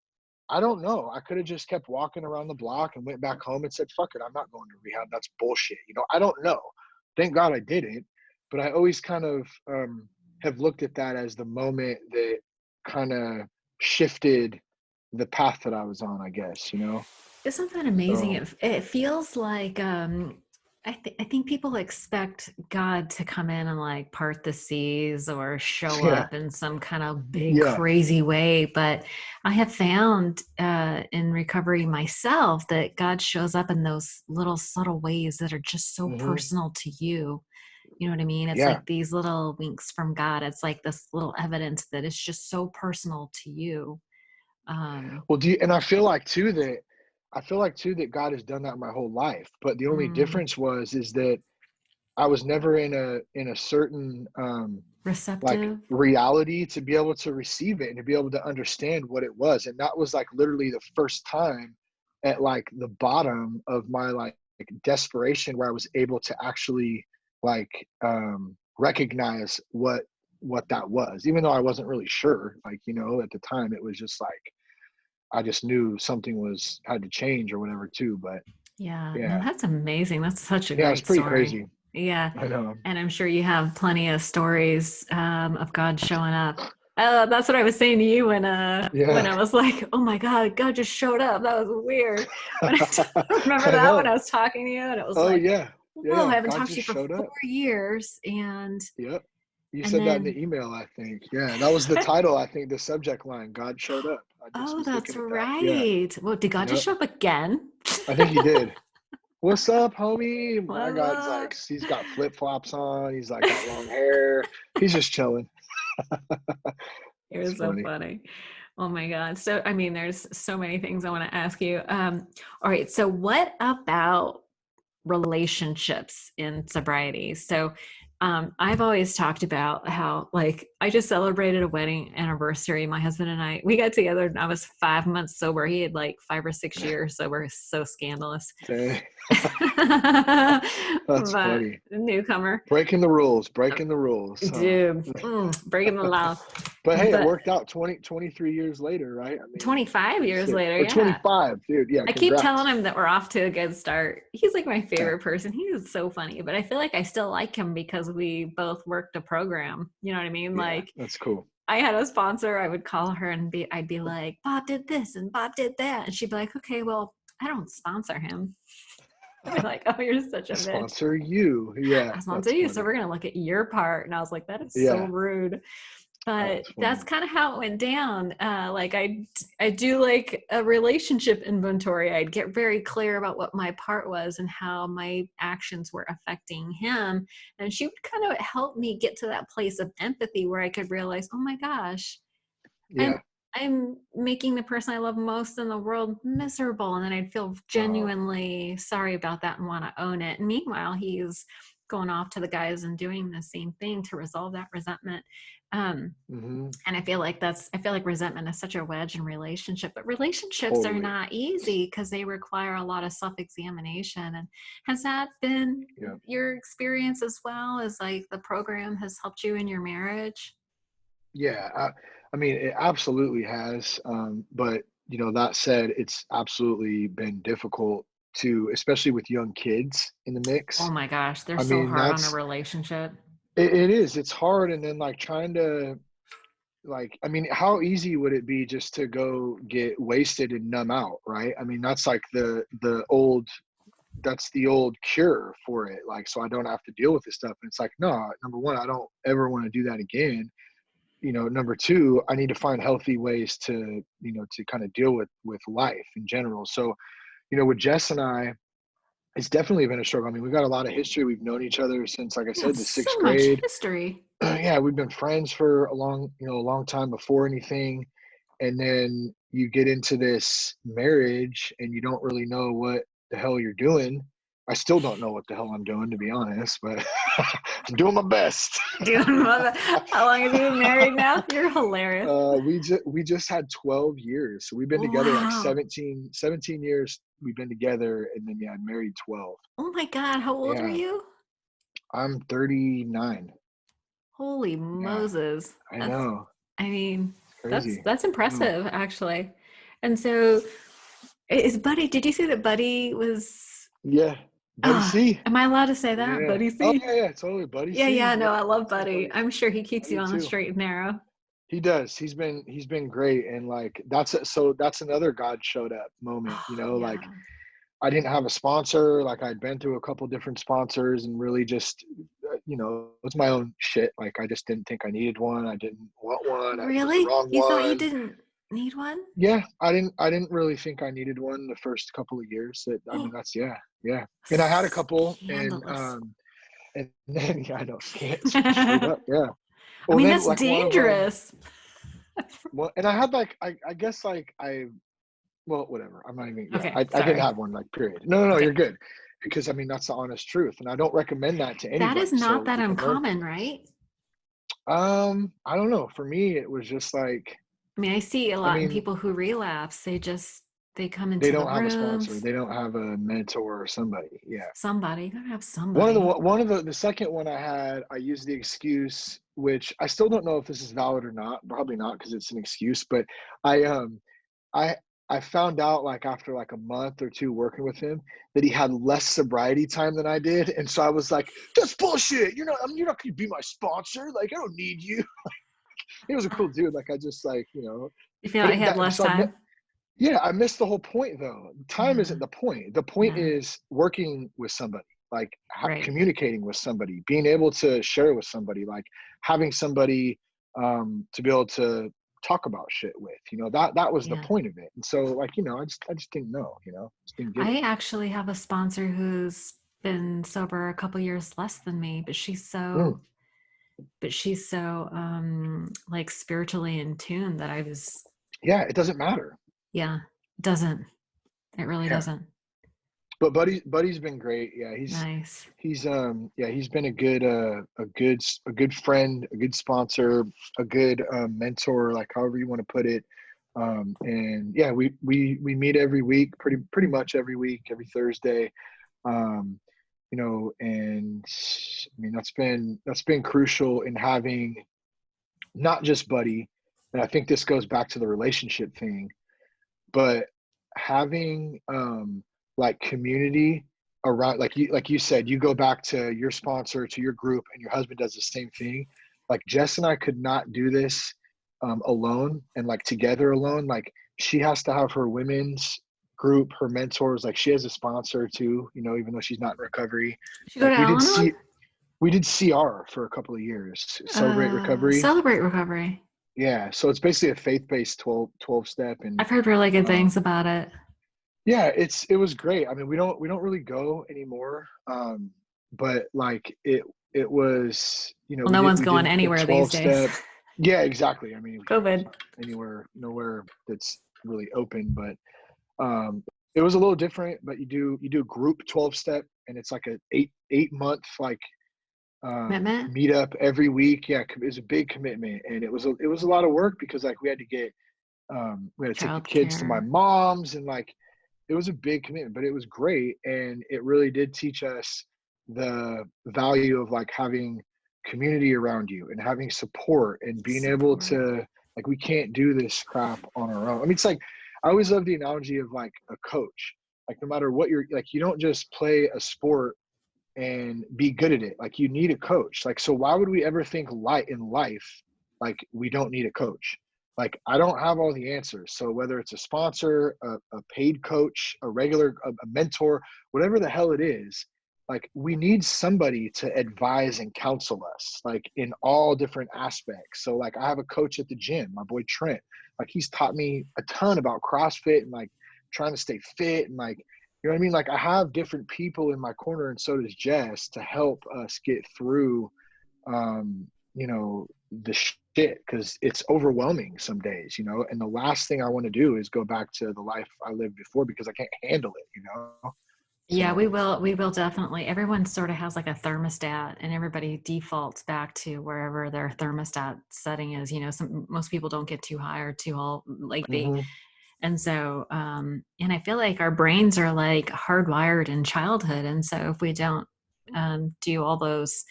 I don't know. I could have just kept walking around the block and went back home and said, fuck it, I'm not going to rehab. That's bullshit. I don't know. Thank God I didn't. But I always kind of have looked at that as the moment that kind of shifted the path that I was on, I guess, Isn't that amazing? So, It feels like I think people expect God to come in and like part the seas or show yeah, up in some kind of big yeah. crazy way. But I have found in recovery myself that God shows up in those little subtle ways that are just so Hmm. personal to you. You know what I mean? It's Yeah. like these little winks from God. It's like this little evidence that is just so personal to you. Um, Well, and I feel like too that God has done that my whole life. But the only mm, difference is that I was never in a certain like receptive. reality to be able to receive it and to be able to understand what it was. And that was like literally the first time at like the bottom of my like desperation, where I was able to actually like recognize what that was, even though I wasn't really sure. Like, at the time it was just like I just knew something had to change or whatever too. But Yeah, no, yeah, that's amazing. That's such a yeah, it's great pretty story. crazy. Yeah. I know. And I'm sure you have plenty of stories of God showing up. That's what I was saying to you when Yeah. I was like, "Oh my God, God just showed up." That was weird. When remember I that when know. I was talking to you, and it was Oh like, yeah. "Whoa, I Yeah. haven't God talked to just you for showed four up. years," Yep. You and said that in then the email, I think. Yeah, that was the title, I think, the subject line. God showed up. I just oh, was that's looking at that. Yeah. right. Well, did God just Yep. show up again? I think he did. What's up, homie? My What's God's like, up? he's got flip flops on. He's like got long hair. He's just chilling. It That's was so funny. funny. Oh my God. So, I mean, there's so many things I want to ask you. All right. So, what about relationships in sobriety? So, I've always talked about how, like, I just celebrated a wedding anniversary. My husband and I, we got together and I was 5 months sober. He had like 5 or 6 years sober. So scandalous. Dang. That's But funny. newcomer, Breaking the rules. Breaking the rules. Huh? dude, breaking the law. But hey, it But worked out 23 years later, right? I mean, 25 pretty years sick. later, Or yeah. 25, dude. Yeah, I keep telling congrats. him that we're off to a good start. He's like my Yeah, favorite person. He is so funny, but I feel like I still like him because we both worked a program. You know what I mean? yeah, Like that's cool. I had a sponsor, I would call her and I'd be like, Bob did this and Bob did that. And she'd be like, okay, well, I don't sponsor him. I'd be like, oh, you're such a I bitch. sponsor you. Yeah, I sponsor that's you. So funny. we're going to look at your part. And I was like, that is so Yeah, rude. But that's that's funny. kind of how it went down. Like I do like a relationship inventory. I'd get very clear about what my part was and how my actions were affecting him. And she would kind of help me get to that place of empathy where I could realize, oh my gosh, I'm Yeah. I'm making the person I love most in the world miserable. And then I'd feel Oh. genuinely sorry about that and want to own it. And meanwhile, he's going off to the guys and doing the same thing to resolve that resentment. Um, Hmm. and I feel like resentment is such a wedge in relationship, but relationships are Totally. not easy because they require a lot of self-examination. And has that been Yeah. your experience as well, as like the program has helped you in your marriage? Yeah. I mean, it absolutely has. But that said, it's absolutely been difficult to, especially with young kids in the Oh mix. my gosh, they're I so mean, hard on a relationship. it is. It's hard. And then like trying to, like, I mean, how easy would it be just to go get wasted and numb out, right? I mean, that's like the old that's the old cure for it. Like, so I don't have to deal with this stuff. And it's like, no, number one, I don't ever want to do that again. Number two, I need to find healthy ways to, to kind of deal with life in general. So, with Jess and I, it's definitely been a struggle. I mean, we've got a lot of history. We've known each other since, like I You have said, the so sixth much grade. history. Yeah, we've been friends for a long time before anything. And then you get into this marriage and you don't really know what the hell you're doing. I still don't know what the hell I'm doing, to be honest, but I'm doing my best. Doing how long have you been married now? You're hilarious. We just had 12 years. So we've been together like Wow. 17 years we've been together, and then yeah, I'm married 12. Oh my God. How old are Yeah. you? I'm 39. Holy Yeah, Moses. I That's, know. I mean, It's that's crazy. that's I know. impressive actually. And so is Buddy, did you say that Buddy was Yeah. Buddy C. am I allowed to say that? Yeah. Buddy Oh C? yeah, yeah, totally. Buddy Yeah, C. yeah, Yeah. no, I love Yeah, Buddy. I'm sure he I keeps you do on the too. straight and narrow. He does. He's been great. And like that's another God showed up moment, Oh, like yeah. I didn't have a sponsor. Like I'd been through a couple different sponsors and really just, it's my own shit. Like I just didn't think I needed one. I didn't want one. It was the Really? wrong You thought you one. didn't need one? Yeah, I didn't really think I needed one the first couple of years. I mean, Oh, that's yeah, yeah. And I had a couple, scandalous. and then yeah, I know, straight I up, yeah. Well, mean, then that's like dangerous. well, and I had like I guess like well, whatever. I'm not even. Yeah, Okay, I didn't sorry. have one. Like, period. No, no, no. You're Okay. good, because I mean that's the honest truth, and I don't recommend that to That is anybody. not So that learn. uncommon, right? I don't know. For me, it was just like, I mean, I see a I lot in mean, people who relapse. They come they into the don't have a sponsor. rooms. They don't have a mentor or somebody. Yeah. Somebody, you gotta have One of the somebody. one of the second one I had, I used the excuse, which I still don't know if this is valid or not. Probably not, because it's an excuse. But I I I found out like after like a month or two working with him that he had less sobriety time than I did, and so I was like, "That's bullshit. You're not going to be my sponsor. Like, I don't need you." He was a cool dude. Like, I just like, You feel but like I had less time? yeah, I missed the whole point though. Time Yeah, isn't the point. The point yeah, is working with somebody, like right. communicating with somebody, being able to share with somebody, like having somebody to be able to talk about shit with. That was the Yeah. point of it. And so, like, I just didn't know. Just didn't get it. I actually have a sponsor who's been sober a couple years less than me, Mm, but she's so like spiritually in tune that I was yeah, it doesn't matter. yeah, doesn't. It really Yeah, doesn't. but Buddy's been great. Yeah, Nice. he's been a good friend, a good sponsor, a good mentor, like however you want to put it. And yeah, we meet every week, pretty much every week, every Thursday. um and I mean that's been crucial in having not just Buddy, and I think this goes back to the relationship thing, but having like community around, like you said, you go back to your sponsor, to your group, and your husband does the same thing. Like Jess and I could not do this alone, and like together alone. Like she has to have her women's group, her mentors. Like she has a sponsor too, even though she's not in recovery. Did you go to Like Al-Anon? we did CR for a couple of years, Celebrate Recovery. Celebrate Recovery. Yeah, so it's basically a faith-based 12 step. And I've heard really good things um about it. yeah, it was great. I mean, we don't really go anymore. But like it was, Well, we no did one's we going did a anywhere these 12 days. step. Yeah, exactly. I mean, we can't COVID. anywhere nowhere that's really open, but it was a little different. But you do group 12 step, and it's like a 8 month like Commitment. meet up every week. Yeah, it was a big commitment, and it was a lot of work, because like we had to take the kids to my Childcare. mom's, and like it was a big commitment, but it was great. And it really did teach us the value of like having community around you and having support and being able Support. to, like, we can't do this crap on our own. I mean, it's like, I always love the analogy of like a coach. Like no matter what you're like, you don't just play a sport and be good at it. Like you need a coach. Like, so why would we ever think light in life like we don't need a coach? Like, I don't have all the answers. So whether it's a sponsor, a paid coach, a mentor, whatever the hell it is, like, we need somebody to advise and counsel us, like, in all different aspects. So like, I have a coach at the gym, my boy Trent. Like, he's taught me a ton about CrossFit and like trying to stay fit and like, you know what I mean? Like, I have different people in my corner, and so does Jess, to help us get through you know, the shit, because it's overwhelming some days, you know. And the last thing I want to do is go back to the life I lived before, because I can't handle it, you know. Yeah, So we will definitely. Everyone sort of has like a thermostat, and everybody defaults back to wherever their thermostat setting is. You know, most people don't get too high or too all like they. mhm, And so, and I feel like our brains are like hardwired in childhood. And so if we don't do all those,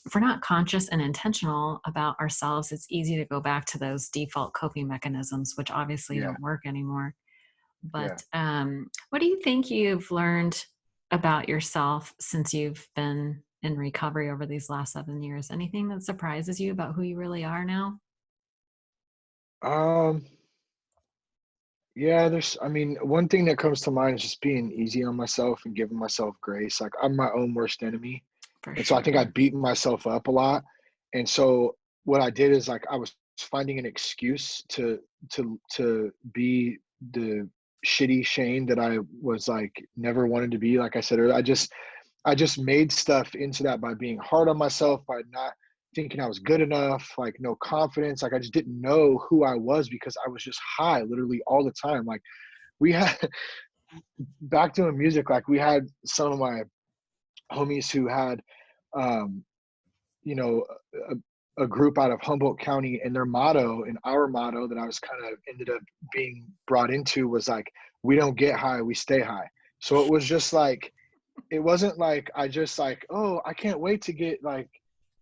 if we're not conscious and intentional about ourselves, it's easy to go back to those default coping mechanisms, which obviously yeah, don't work anymore. yeah. But what do you think you've learned about yourself since you've been in recovery over these last 7 years? Anything that surprises you about who you really are now? Um, yeah, I mean, one thing that comes to mind is just being easy on myself and giving myself grace. Like, I'm my own worst enemy. For And so I think I sure. beat myself up a lot. And so what I did is, like, I was finding an excuse to be the shitty Shane that I was, like, never wanted to be. Like I said earlier, I just made stuff into that by being hard on myself, by not thinking I was good enough, like no confidence. Like, I just didn't know who I was because I was just high literally all the time. Like, we had back doing music, like, we had some of my homies who had um you know, a group out of Humboldt County, and their motto, and our motto that I was kind of ended up being brought into, was like, we don't get high, we stay high. So it was just like, it wasn't like I just like, oh, I can't wait to get like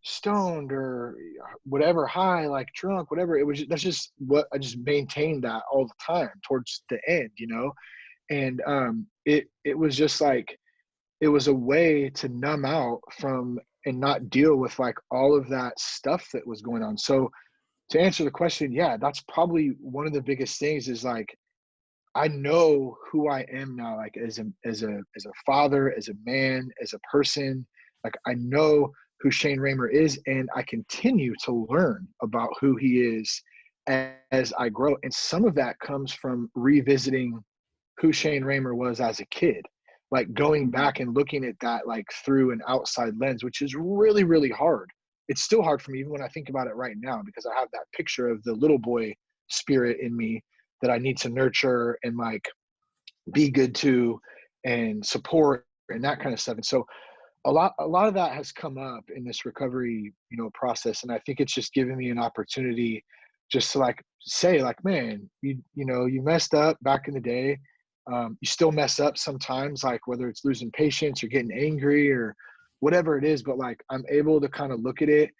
stoned or whatever, high, like drunk, whatever. It was that's just what I just maintained that all the time towards the end, you know. And it was just like, it was a way to numb out from and not deal with like all of that stuff that was going on. So to answer the question, yeah, that's probably one of the biggest things, is like, I know who I am now, like, as a father, as a man, as a person. Like, I know who Shane Ramer is, and I continue to learn about who he is as I grow. And some of that comes from revisiting who Shane Ramer was as a kid, like going Mhm. back and looking at that like through an outside lens, which is really, really hard. It's still hard for me even when I think about it right now, because I have that picture of the little boy spirit in me that I need to nurture and like be good to and support and that kind of stuff. And so a lot of that has come up in this recovery, process. And I think it's just given me an opportunity just to like say, like, man, you messed up back in the day. You still mess up sometimes, like whether it's losing patience or getting angry or whatever it is, but like, I'm able to kind of look at it.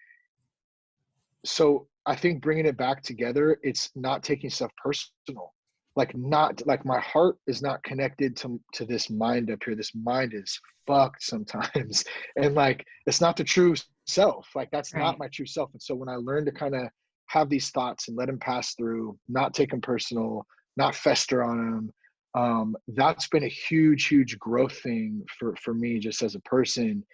So I think bringing it back together, it's not taking stuff personal. Like, not like, my heart is not connected to this mind up here. This mind is fucked sometimes, and like, it's not the true self. Like, that's not Right. my true self. And so when I learn to kind of have these thoughts and let them pass through, not take them personal, not fester on them, that's been a huge, huge growth thing for me, just as a person.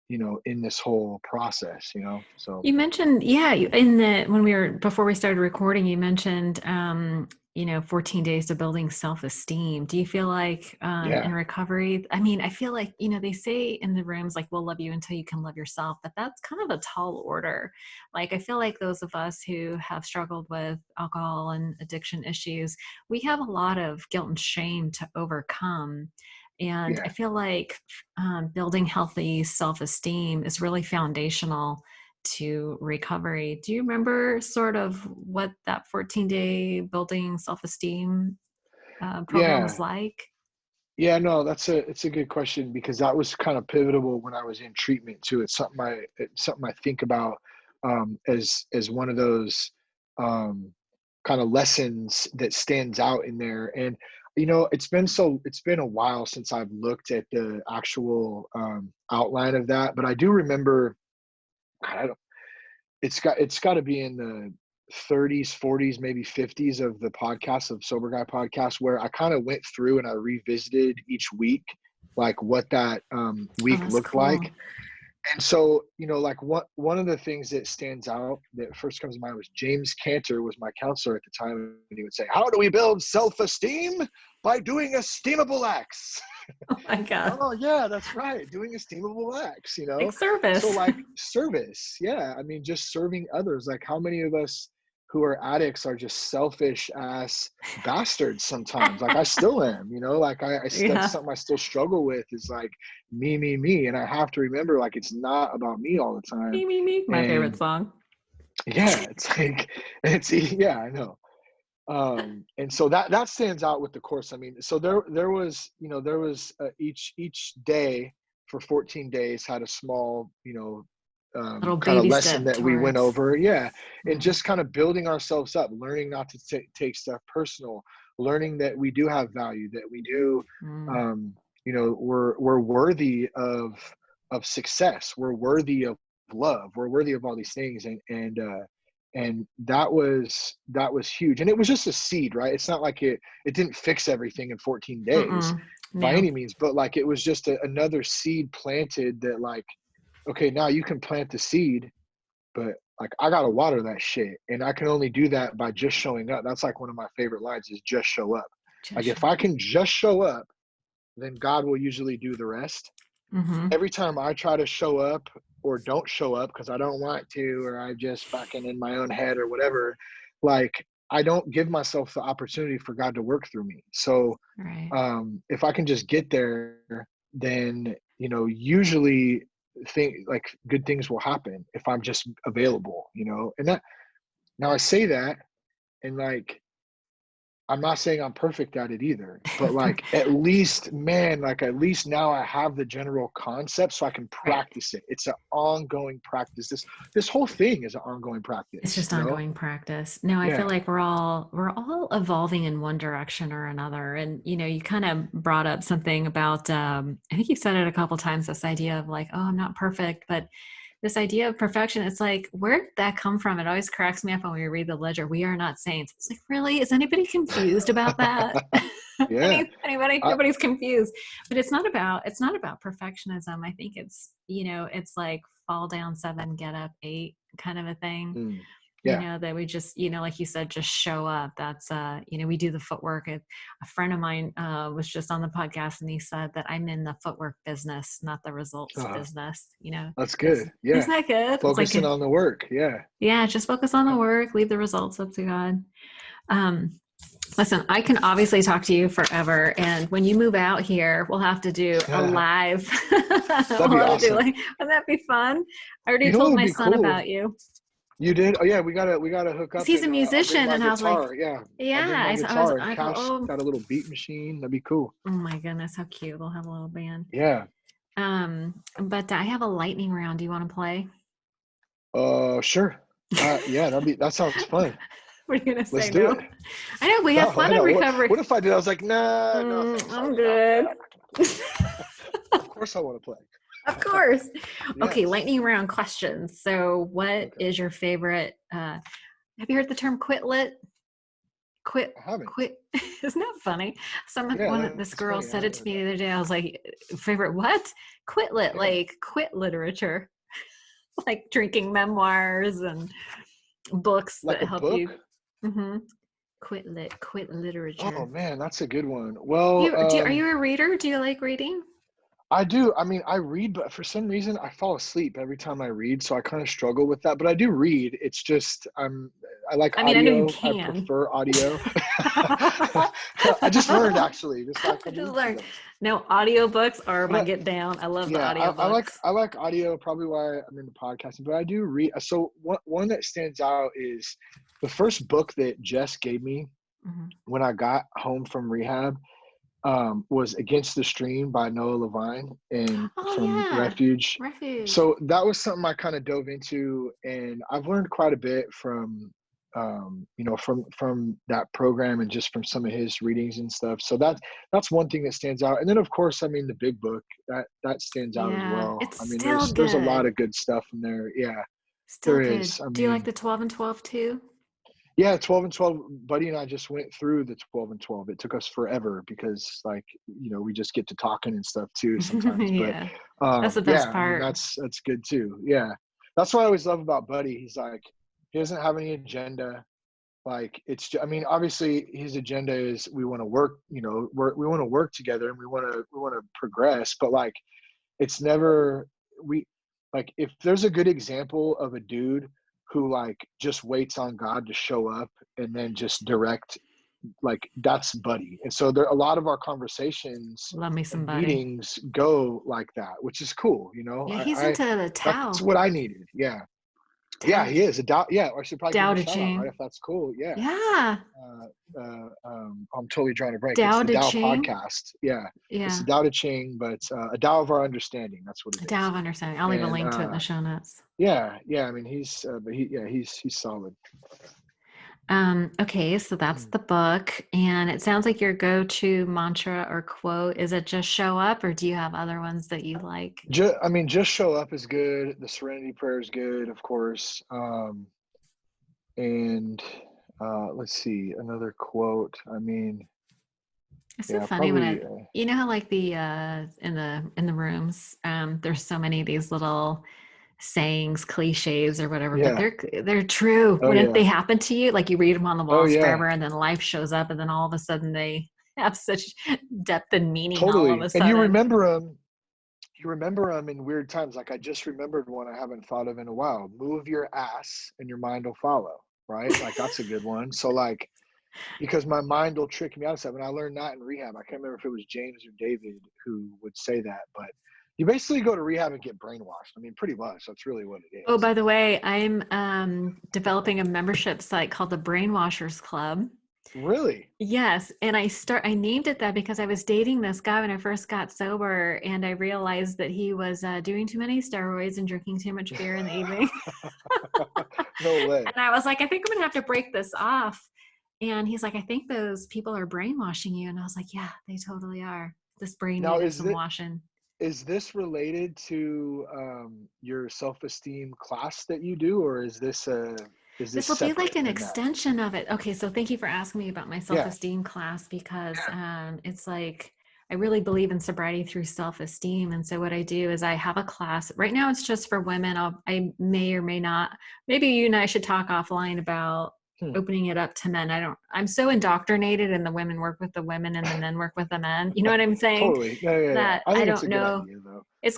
In this whole process. So You mentioned, yeah, in the when we were before we started recording, you mentioned 14 days to building self-esteem. Do you feel like in yeah, recovery, I mean, I feel like, they say in the rooms like we'll love you until you can love yourself, but that's kind of a tall order. Like I feel like those of us who have struggled with alcohol and addiction issues, we have a lot of guilt and shame to overcome. And I yeah. feel like building healthy self esteem is really foundational to recovery. Do you remember sort of what that 14-day building self esteem program was Yeah. like? Yeah, no, it's a good question, because that was kind of pivotal when I was in treatment too. It's something I think about, as one of those um kind of lessons that stands out in there. And it's been a while since I've looked at the actual outline of that, but I do remember. God, I don't, it's got to be in the 30s, 40s, maybe 50s of the podcast of Sober Guy podcast, where I kind of went through and I revisited each week, like what that Oh, week that's looked cool. like. And so, like one of the things that stands out that first comes to mind was James Cantor was my counselor at the time. And he would say, how do we build self-esteem? By doing esteemable acts. Oh my God. Oh yeah, that's right. Doing esteemable acts, Like So service. like service. Yeah. I mean, just serving others. Like how many of us who are addicts are just selfish ass bastards sometimes? Like I still am, like that's Yeah. something I still struggle with is like me. And I have to remember like it's not about me all the time. Me. My favorite And song. yeah, it's like yeah, I know. And so that stands out with the course. I mean, so there was each day for 14 days had a small Little kind of baby lesson step that we went towards. over. Yeah. And Mm, just kind of building ourselves up, learning not to take stuff personal, learning that we do have value, that we do mm, um we're worthy of success, we're worthy of love, we're worthy of all these things. And that was huge. And it was just a seed, right? It's not like it didn't fix everything in 14 days by no. any means, but like it was just another seed planted that like, okay, now you can plant the seed, but like I gotta water that shit. And I can only do that by just showing up. That's like one of my favorite lines is just show up. Like Just if show. I can just show up, then God will usually do the rest. Mm-hmm. Every time I try to show up or don't show up because I don't want to, or I just fucking in my own head or whatever, like I don't give myself the opportunity for God to work through me. So Right. if I can just get there, then usually think like good things will happen if I'm just available. And that now I say that and like I'm not saying I'm perfect at it either, but like at least, man, like at least now I have the general concept so I can Right. practice it. It's an ongoing practice. This whole thing is an ongoing It's practice, just ongoing practice. No, I feel Yeah. like we're all evolving in one direction or another. And you kind of brought up something about I think you've said it a couple times, this idea of like, oh, I'm not perfect, but this idea of perfection, it's like, where did that come from? It always cracks me up when we read the ledger. We are not saints. It's like, really? Is anybody confused about that? Yeah. Anybody? I, Nobody's confused. But it's not about perfectionism. I think it's like fall down 7, get up 8 kind of a thing. mm, yeah. That we just, like you said, just show up. That's we do the footwork. A friend of mine was just on the podcast and he said that I'm in the footwork business, not the results Uh, business. that's It's good. Yeah. Isn't that good? It's like Focusing on the work. Yeah. yeah, just focus on the work, leave the results up to God. um Listen, I can obviously talk to you forever, and when you move out here, we'll have to do a That'd live. We'll be have to do awesome. like, wouldn't that be fun? I already What told would my be son cool? about you You did? Oh yeah, we gotta hook because up he's a and I'll bring musician, my and I was like, guitar. Yeah. I'll bring yeah. my I was, guitar and I go, Cash oh, got a little beat machine. That'd be cool. oh my goodness, how cute! We'll have a little band. Yeah. But I have a lightning round. Do you want to play? Sure. Yeah, that sounds fun. What are you gonna Let's say? do No. it. I know we No, have why fun in not? recovery. What if I did? I was like, nah, no thanks. I'm I'm good. good. Of course I want to Of play. course. Okay, Yes. lightning round questions. So, what Okay. is your favorite? Have you heard the term quit lit? Quit, I haven't. quit. Isn't that funny? Yeah, This that's girl funny. I said it haven't to heard me the that. other day. I was like, favorite what? Quit lit, Yeah. like quit literature, like drinking memoirs and books Like that a help you. book? hmm quit Oh literature. man, that's a good one. Are you a reader? Do you like reading? I do. I mean, I read, but for some reason I fall asleep every time I read, so I kind of struggle with that. But I do read. It's just I like I mean, I know you audio. I can. prefer audio. I I just learned actually, just so I can just read some learned. things. No, audiobooks are my But get down. I love the yeah, audiobooks. I like audio, probably why I'm into podcasting, but I do read. So one that stands out is the first book that Jess gave me Mhm. when I got home from rehab, was Against the Stream by Noah Levine and Oh from yeah, Refuge. refuge. So that was something I kind of dove into, and I've learned quite a bit from from that program and just from some of his readings and stuff. So that's one thing that stands out. And then of course, I mean the big book that stands out as Yeah, well. it's I mean still there's a lot good. of good stuff in there. Yeah, Still there good. is. I Do you like mean, the 12 and 12 too? Yeah, 12 and 12. Buddy and I just went through the 12 and 12. It took us forever because, like, we just get to talking and stuff too sometimes. But Yeah. That's the yeah, best I mean, part. that's good too. Yeah. That's what I always love about Buddy. He's like, he doesn't have any agenda. Like, I mean, obviously his agenda is we want to work, we want to work together and we want to progress, but like it's never we like if there's a good example of a dude who like just waits on God to show up and then just direct, like that's Buddy. And so there a lot of our conversations Love me and somebody. meetings go like that, which is cool. Yeah, he's I into the that's Tao. what I needed. Yeah. Yeah, Tao he is a Dow. Yeah, I should probably give him Tao a Te shout out, right? Ching. If that's cool. Yeah. Yeah. I'm totally drawing a blank. It's Tao the Te Tao Ching. podcast. Yeah, it's the Yeah. Tao Te Ching, but a Tao of our understanding. That's what it Tao is. of Understanding. I'll leave a And link to it in the show notes. yeah, yeah. I mean, he's solid. Okay, so that's the book. And it sounds like your go-to mantra or quote is it just show up, or do you have other ones that you like? I mean, just show up is good. The Serenity Prayer is good, of course. And let's see, another quote. I mean, It's so yeah, funny when probably. I, you know how like the in the rooms, there's so many of these little sayings, cliches or whatever, but Yeah. they're true. Oh When they yeah. happen to you, like you read them on the Oh walls yeah. forever, and then life shows up, and then all of a sudden they have such depth and meaning all of a Totally. And you sudden. remember them. You remember them in weird times. Like I just remembered one I haven't thought of in a while. Move your ass and your mind will follow. Right? Like that's a good one. So like, because my mind will trick me out of stuff. And I learned that in rehab. I can't remember if it was James or David who would say that, but you basically go to rehab and get brainwashed. I mean, pretty much. That's really what it Oh, is. by the way, I'm developing a membership site called the Brainwashers Club. Really? Yes, and I named it that because I was dating this guy when I first got sober, and I realized that he was doing too many steroids and drinking too much beer in the evening. No way. And I was like, I think I'm gonna have to break this off. And he's like, I think those people are brainwashing you. And I was like, yeah, they totally are. This brain Now, needed some washing. is this related to your self-esteem class that you do, or is this This will be like separate an than that? extension of it. Okay, so thank you for asking me about my Yeah. self-esteem class because it's like I really believe in sobriety through self-esteem. And so what I do is I have a class. Right now it's just for women. I may or may not, maybe you and I should talk offline about Hmm. opening it up to men. I'm so indoctrinated and the women work with the women and the men work with the men. You know what I'm saying? Totally. Yeah, yeah, yeah. That I I think it's don't a good know, idea, though. it's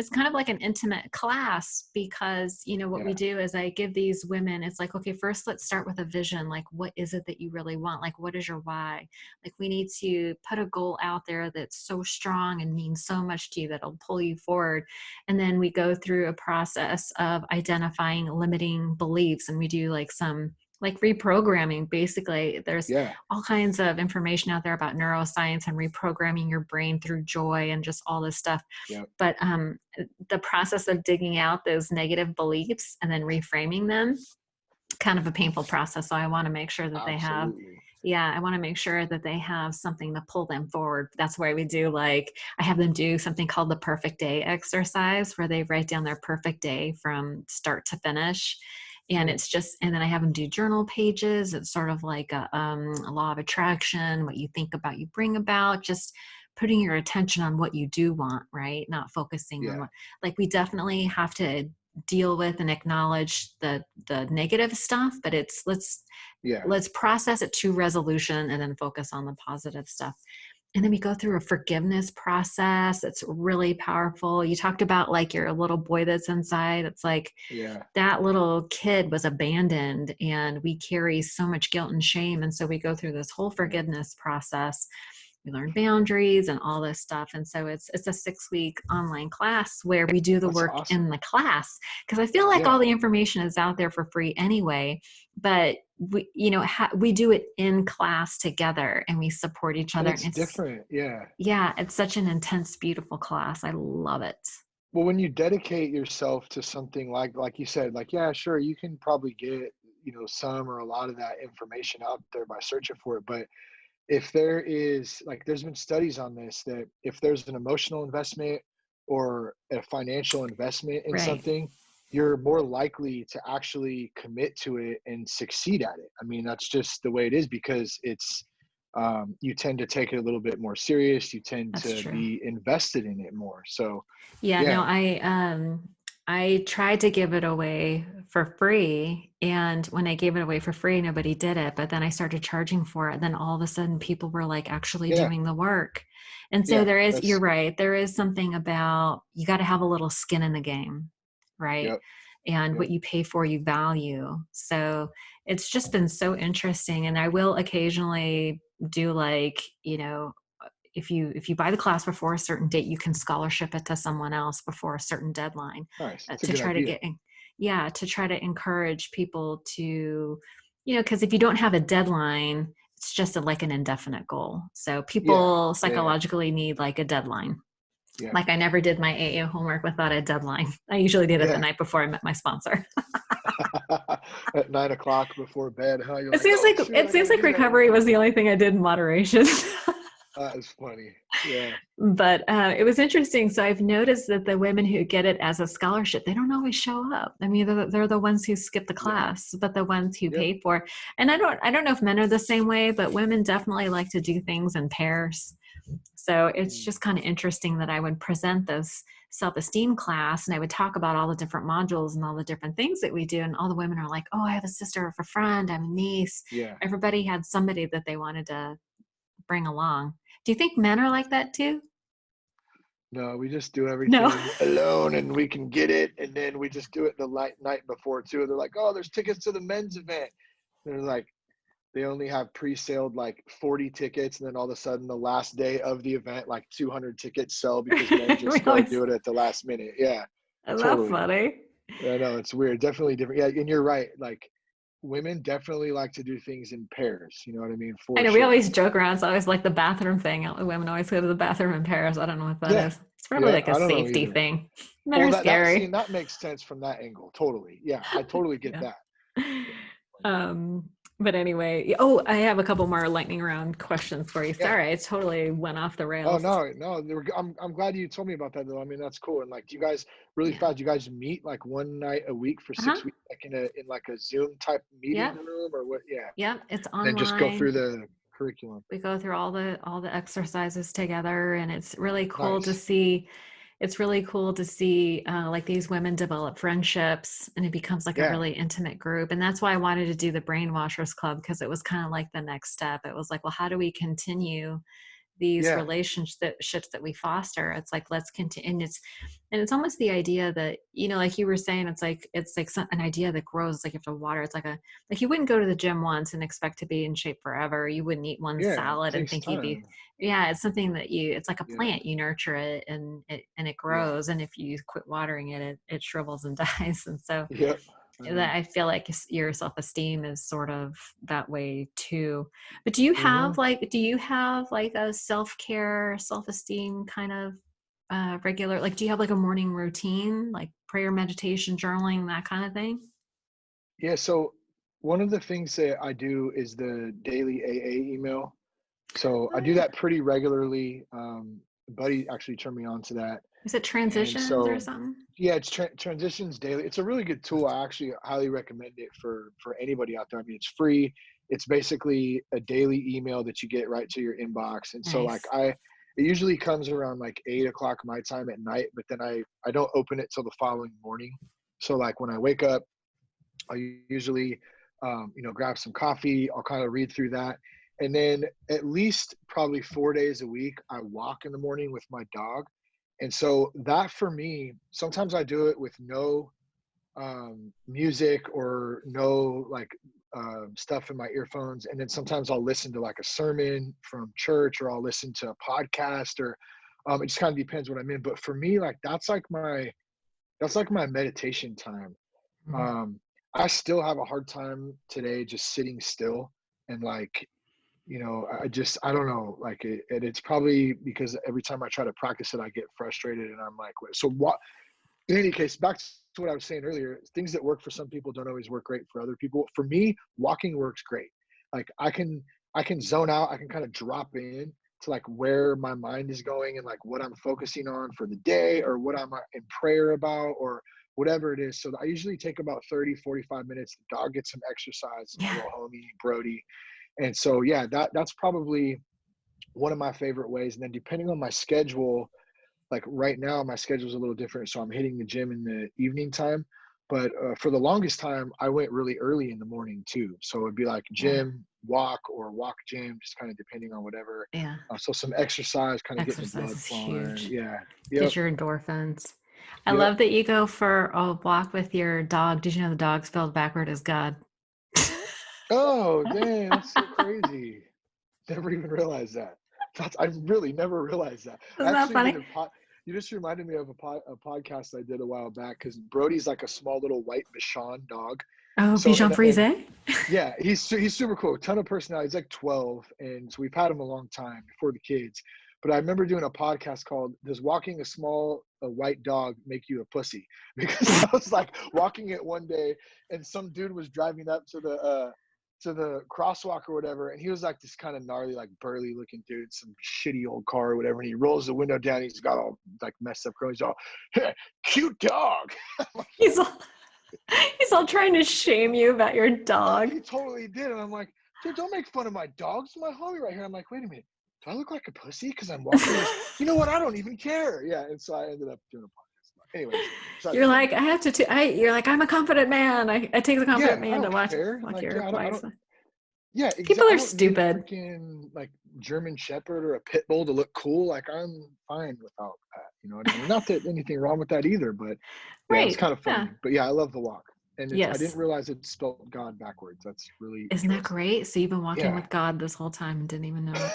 kind of like an intimate class because what we Yeah, do is I give these women, it's like, okay, first let's start with a vision. Like, what is it that you really want? Like, what is your why? Like, we need to put a goal out there that's so strong and means so much to you that it'll pull you forward. And then we go through a process of identifying limiting beliefs, and we do like some like reprogramming. Basically, there's yeah, all kinds of information out there about neuroscience and reprogramming your brain through joy and just all this stuff. yeah, But the process of digging out those negative beliefs and then reframing them, kind of a painful process. So I want to make sure that they have, absolutely. yeah, I want to make sure that they have something to pull them forward. That's why we do like, I have them do something called the perfect day exercise where they write down their perfect day from start to finish. And Hmm. it's just, and then I have them do journal pages. It's sort of like a law of attraction, what you think about, you bring about, just putting your attention on what you do want, right? Not focusing on Yeah, what, like we definitely have to deal with and acknowledge the negative stuff, but it's yeah, let's process it to resolution and then focus on the positive stuff. And then we go through a forgiveness process. It's really powerful. You talked about like your little boy that's inside. It's like yeah, that little kid was abandoned and we carry so much guilt and shame. And so we go through this whole yeah. forgiveness process. We learn boundaries and all this stuff. And so it's a 6-week online class where we do the That's work in awesome. the class. Cause I feel like all Yeah, the information is out there for free anyway, but we do it in class together and we support each and other. And it's different. Yeah. it's such an intense, beautiful class. I love it. Well, when you dedicate yourself to something like you said, like yeah, sure, you can probably get some or a lot of that information out there by searching for it, but if there is like there's been studies on this that if there's an emotional investment or a financial investment in Right. something, you're more likely to actually commit to it and succeed at it. I mean, that's just the way it is, because it's you tend to take it a little bit more serious. You tend That's to true. be invested in it more. So Yeah, no, yeah, I tried to give it away for free, and when I gave it away for free, nobody did it. But then I started charging for it. Then all of a sudden, people were like actually yeah, doing the work. And so yeah. there is, you're That's right, there is something about you got to have a little skin in the game, right? yep, And what yep. you pay for, you value. So it's just been so interesting. And I will occasionally do like, if you buy the class before a certain date, you can scholarship it to someone else before a certain deadline, Nice. It's a to good try to idea. get, yeah, to try to encourage people to, because if you don't have a deadline, it's just like an indefinite goal. So Yeah, people yeah, psychologically need like a deadline. yeah, Like I never did my AA homework without a deadline. I usually did it the yeah. night before I met my sponsor. At 9 o'clock before bed, huh? You're It like, seems oh like shoot, it I seems gotta like do that recovery now. was the only thing I did in moderation. That is funny. Yeah, But it was interesting. So I've noticed that the women who get it as a scholarship, they don't always show up. I mean, they're the ones who skip the yeah, class, but the ones who yep. pay for it. And I don't know if men are the same way, but women definitely like to do things in pairs. So it's Mm, just kind of interesting that I would present this self-esteem class and I would talk about all the different modules and all the different things that we do. And all the women are like, oh, I have a sister or a friend, I have a niece. yeah. Everybody had somebody that they wanted to bring along. Do you think men are like that too? No, we just do No. everything alone, and we can get it, and then we just do it the night before too. They're like, "Oh, there's tickets to the men's event." They're like, they only have pre-saled like 40 tickets, and then all of a sudden, the last day of the event, like 200 tickets sell because men We just go always, do it at the last minute. Yeah, isn't that totally. funny? I know it's weird. Definitely different. Yeah, and you're right. Like women definitely like to do things in pairs. You know what I mean? I For know we sure. always joke around. It's always like the bathroom thing. Women always go to the bathroom in pairs. I don't know what that Yeah, is. It's probably yeah. like a I don't know safety either. thing. Men Well, are that see, and scary. that makes sense from that angle. Totally. Yeah, I totally get Yeah. that. Yeah. But anyway, oh, I have a couple more lightning round questions for you. Yeah. Sorry, I totally went off the Oh rails. no, no. I'm glad you told me about that though. I mean, that's cool. And like, do you guys really Yeah. fast? You guys meet like one night a week for Uh-huh. 6 weeks, like in like a Zoom type meeting Yep. room or what? Yeah. Yep. It's And then just go through online. the curriculum. We go through all the exercises together, and it's really cool to Nice. see. It's really cool to see like these women develop friendships, and it becomes like a Yeah. really intimate group. And that's why I wanted to do the Brainwashers Club, because it was kind of like the next step. It was like, well, how do we continue these Yeah. relationships that we foster? It's like, let's continue. And it's almost the idea that, like you were saying, it's like an idea that grows. It's like you have to water. It's like you wouldn't go to the gym once and expect to be in shape forever. You wouldn't eat one Yeah. It salad and takes think you'd be. time. Yeah, it's something that it's like a Yeah. plant. You nurture it and it Yeah. grows. And if you quit watering it shrivels and dies. And so Yep. I that know. I feel like your self-esteem is sort of that way too. But do you have like a self-care, self-esteem kind of regular, like do you have like a morning routine, like prayer, meditation, journaling, that kind of thing? Yeah. So one of the things that I do is the daily AA email. So I Oh do yeah. that pretty regularly. A buddy actually turned me on to that. Is it And transitions or so, something? yeah, it's transitions daily. It's a really good tool. I actually highly recommend it for anybody out there. I mean, it's free. It's basically a daily email that you get right to your inbox. And so, like, Nice. it usually comes around like 8 o'clock my time at night, but then I don't open it till the following morning. So, like, when I wake up, I usually, grab some coffee. I'll kind of read through that. And then at least probably 4 days a week, I walk in the morning with my dog. And so that for me, sometimes I do it with no music or no like stuff in my earphones. And then sometimes I'll listen to like a sermon from church or I'll listen to a podcast or it just kind of depends what I'm in. But for me, like that's like my meditation time. Mhm. um, I still have a hard time today just sitting still and like, I don't know, like it's probably because every time I try to practice it, I get frustrated and I'm like, wait, so what? In any case, back to what I was saying earlier, things that work for some people don't always work great for other people. For me, walking works great. Like I can zone out, I can kind of drop in to like where my mind is going and like what I'm focusing on for the day or what I'm in prayer about or whatever it is. So I usually take about 30, 45 minutes. The dog gets some exercise, my Yeah. little homie, Brody. And so, yeah, that's probably one of my favorite ways. And then depending on my schedule, like right now, my schedule is a little different. So I'm hitting the gym in the evening time. But for the longest time, I went really early in the morning too. So it'd be like Yeah. gym, walk, or walk gym, just kind of depending on whatever. Yeah. So some exercise, kind of getting the Exercise blood is flowing. huge. Yeah. Yep. Get your endorphins. I Yep. love that you go for a walk with your dog. Did you know the dog spelled backward is God? Oh, dang, that's so crazy. Never even realized that. I really never realized that. I Isn't that actually did funny? you just reminded me of a podcast I did a while back because Brody's like a small little white Bichon dog. Oh, So Bichon Frise? yeah, he's super cool. Ton of personality. He's like 12, and so we've had him a long time before the kids. But I remember doing a podcast called "Does Walking a White Dog Make You a Pussy?" Because I was like walking it one day, and some dude was driving up to the crosswalk or whatever, and he was like this kind of gnarly, like burly looking dude, some shitty old car or whatever, and he rolls the window down. He's got all like messed up curls. He's all, cute dog. He's all, he's all trying to shame you about your Oh, dog. he totally did. And I'm like, dude, don't make fun of my dogs. My homie right here. I'm like, wait a minute. Do I look like a pussy because I'm walking? He goes, you know what? I don't even care. Yeah. And so I ended up doing a podcast. Anyways, besides the You're point. like, I have to, you're like, I'm a confident man. I take the confident Yeah, I man to don't watch care. walk Like, your yeah, I wife. don't. Yeah, People exactly. I are don't need a stupid. freaking like German Shepherd or a pit bull to look cool. Like, I'm fine without that. You know what I mean? Not that anything wrong with that either, but yeah, it's Right. kind of Yeah. funny. But yeah, I love the walk, and I didn't Yes. realize it spelled God backwards. That's really Isn't that interesting. great? So you've been walking Yeah. with God this whole time and didn't even know it.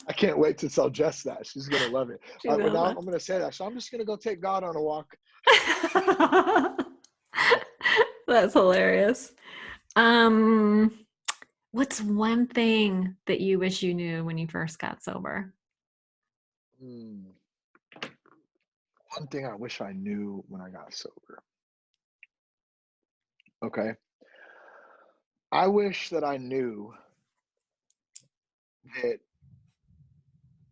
I can't wait to tell Jess that. She's gonna love it. She's But gonna now love I'm gonna say that. So I'm just gonna go take God on a walk. That's hilarious. Um, what's one thing that you wish you knew when you first got sober? Hmm. One thing I wish I knew when I got sober. Okay. I wish that I knew that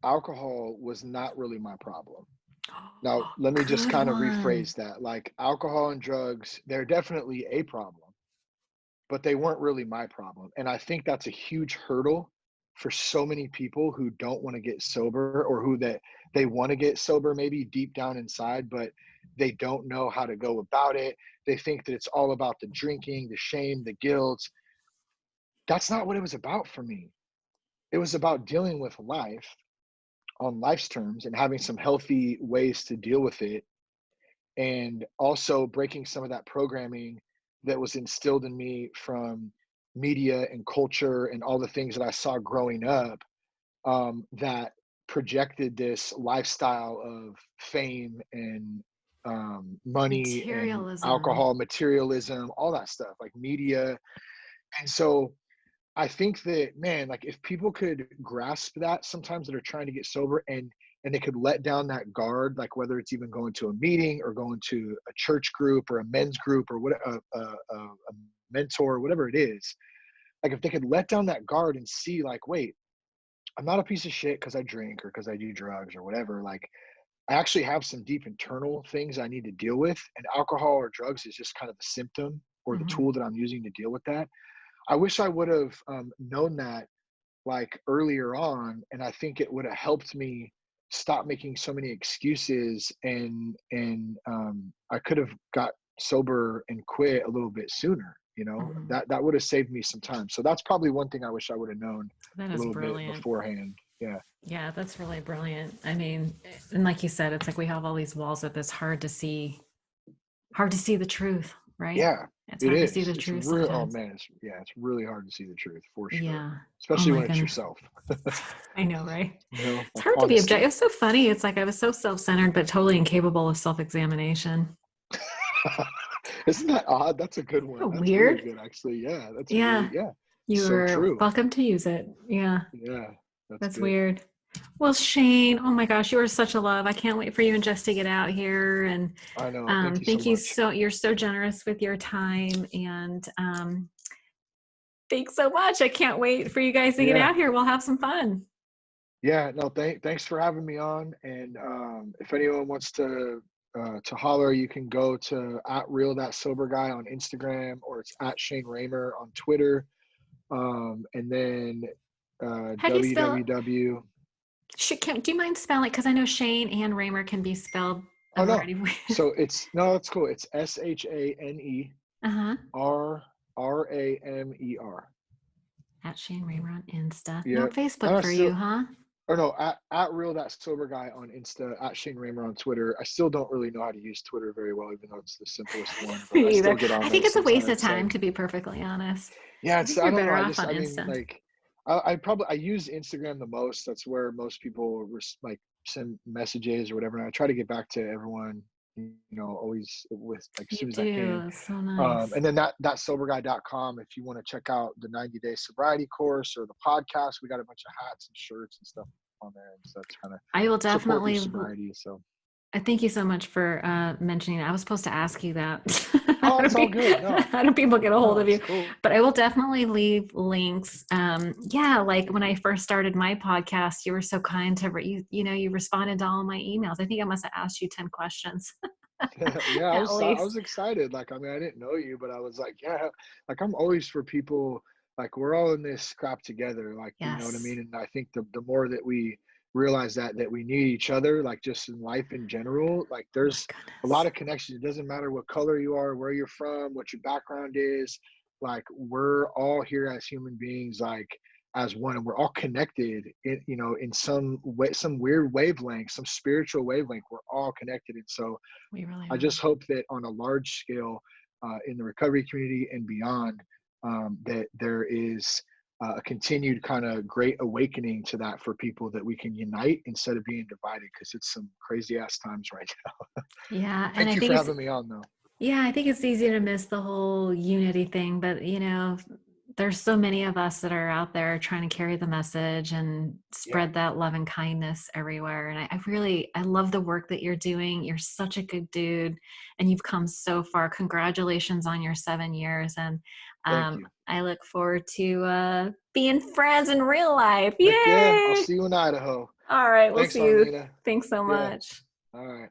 alcohol was not really my problem. Now, let me just Good kind of one. rephrase that. Like alcohol and drugs, they're definitely a problem, but they weren't really my problem. And I think that's a huge hurdle for so many people who don't want to get sober or who that they want to get sober maybe deep down inside, but they don't know how to go about it. They think that it's all about the drinking, the shame, the guilt. That's not what it was about for me. It was about dealing with life on life's terms and having some healthy ways to deal with it, and also breaking some of that programming that was instilled in me from media and culture and all the things that I saw growing up, that projected this lifestyle of fame and money and Materialism. alcohol, materialism, all that stuff, like media. And so I think that, man, like if people could grasp that sometimes that are trying to get sober, and they could let down that guard, like whether it's even going to a meeting or going to a church group or a men's group or what a mentor, whatever it is, like if they could let down that guard and see like, wait, I'm not a piece of shit because I drink or because I do drugs or whatever. Like I actually have some deep internal things I need to deal with, and alcohol or drugs is just kind of the symptom or the Mhm. tool that I'm using to deal with that. I wish I would have known that like earlier on, and I think it would have helped me stop making so many excuses, and I could have got sober and quit a little bit sooner. You know, Mhm. that would have saved me some time. So that's probably one thing I wish I would have known That a is little bit brilliant. beforehand. Yeah. Yeah, that's really brilliant. I mean, and like you said, it's like we have all these walls up. It's hard to see the truth, right? Yeah, It's it hard to see is. the It's truth real. Oh sometimes. man, it's really hard to see the truth for sure, Yeah. Oh especially my when it's goodness. yourself. I know, right? It's Like hard to be objective. honesty. It's so funny. It's like I was so self-centered, but totally incapable of self-examination. Isn't that odd? That's a good Oh, one. That's really weird. good, actually. Yeah, that's really, Yeah. yeah, so You're true. welcome to use it. Yeah. Yeah, that's That's good. weird. Well, Shane, oh my gosh, you are such a love. I can't wait for you and Jess to get out here. And I know. Thank you so thank you much. so, you're so generous with your time. And thanks so much. I can't wait for you guys to get Yeah, out here. We'll have some fun. yeah. No, thanks for having me on. And if anyone wants to to holler, you can go to at real that sober guy on Instagram, or it's at Shane Raymer on Twitter. And then How do you spell? www. Do you mind spelling? Because I know Shane and Raymer can be spelled a Oh no, variety of ways. so it's no, it's cool. It's ShaneRamer. Uh-huh. At Shane Raymer on Insta. No Yep. And Facebook I for you, still, huh? or no, at real that sober guy on Insta, at Shane Raymer on Twitter. I still don't really know how to use Twitter very well, even though it's the simplest one, but I Me still either. get on I there think it's a waste of sometimes. time, Like, to be perfectly honest. yeah, I it's, think I you're don't know. better I off just, on I mean, Insta. like, I use Instagram the most. That's where most people like send messages or whatever. And I try to get back to everyone, always with like as You soon as I can. do. It's so nice. And then that soberguy.com, if you want to check out the 90-day sobriety course or the podcast, we got a bunch of hats and shirts and stuff on there and stuff to kind of I will support your definitely. sobriety. So, Thank you so much for mentioning that. I was supposed to ask you that. oh, it's all good. No, How do people get a hold no, of it's you? cool. But I will definitely leave links. Yeah, like when I first started my podcast, you were so kind to you responded to all my emails. I think I must have asked you 10 questions Yeah, at I least. was excited. Like, I mean, I didn't know you, but I was like, yeah, like I'm always for people, like we're all in this crap together. Like, you know what I Yes. mean? And I think the more that we realize that we need each other, like just in life in general, like Oh my there's a lot goodness. of connections. It doesn't matter what color you are, where you're from, what your background is. Like, we're all here as human beings, like as one, and we're all connected in some way, some weird wavelength, some spiritual wavelength. We're all connected. And so We really I are. just hope that on a large scale, in the recovery community and beyond, that there is a continued kind of great awakening to that for people, that we can unite instead of being divided, because it's some crazy ass times right now. Yeah, and Thank I you think for it's having me on, though. Yeah, I think it's easy to miss the whole unity thing, but there's so many of us that are out there trying to carry the message and Yeah, spread that love and kindness everywhere. And I love the work that you're doing. You're such a good dude, and you've come so far. Congratulations on your 7 years. And thank you. I look forward to being friends in real life. Heck yeah, I'll Yay! see you in Idaho. All right, we'll Thanks, see you. Arlena. Thanks so Yeah, much. all right.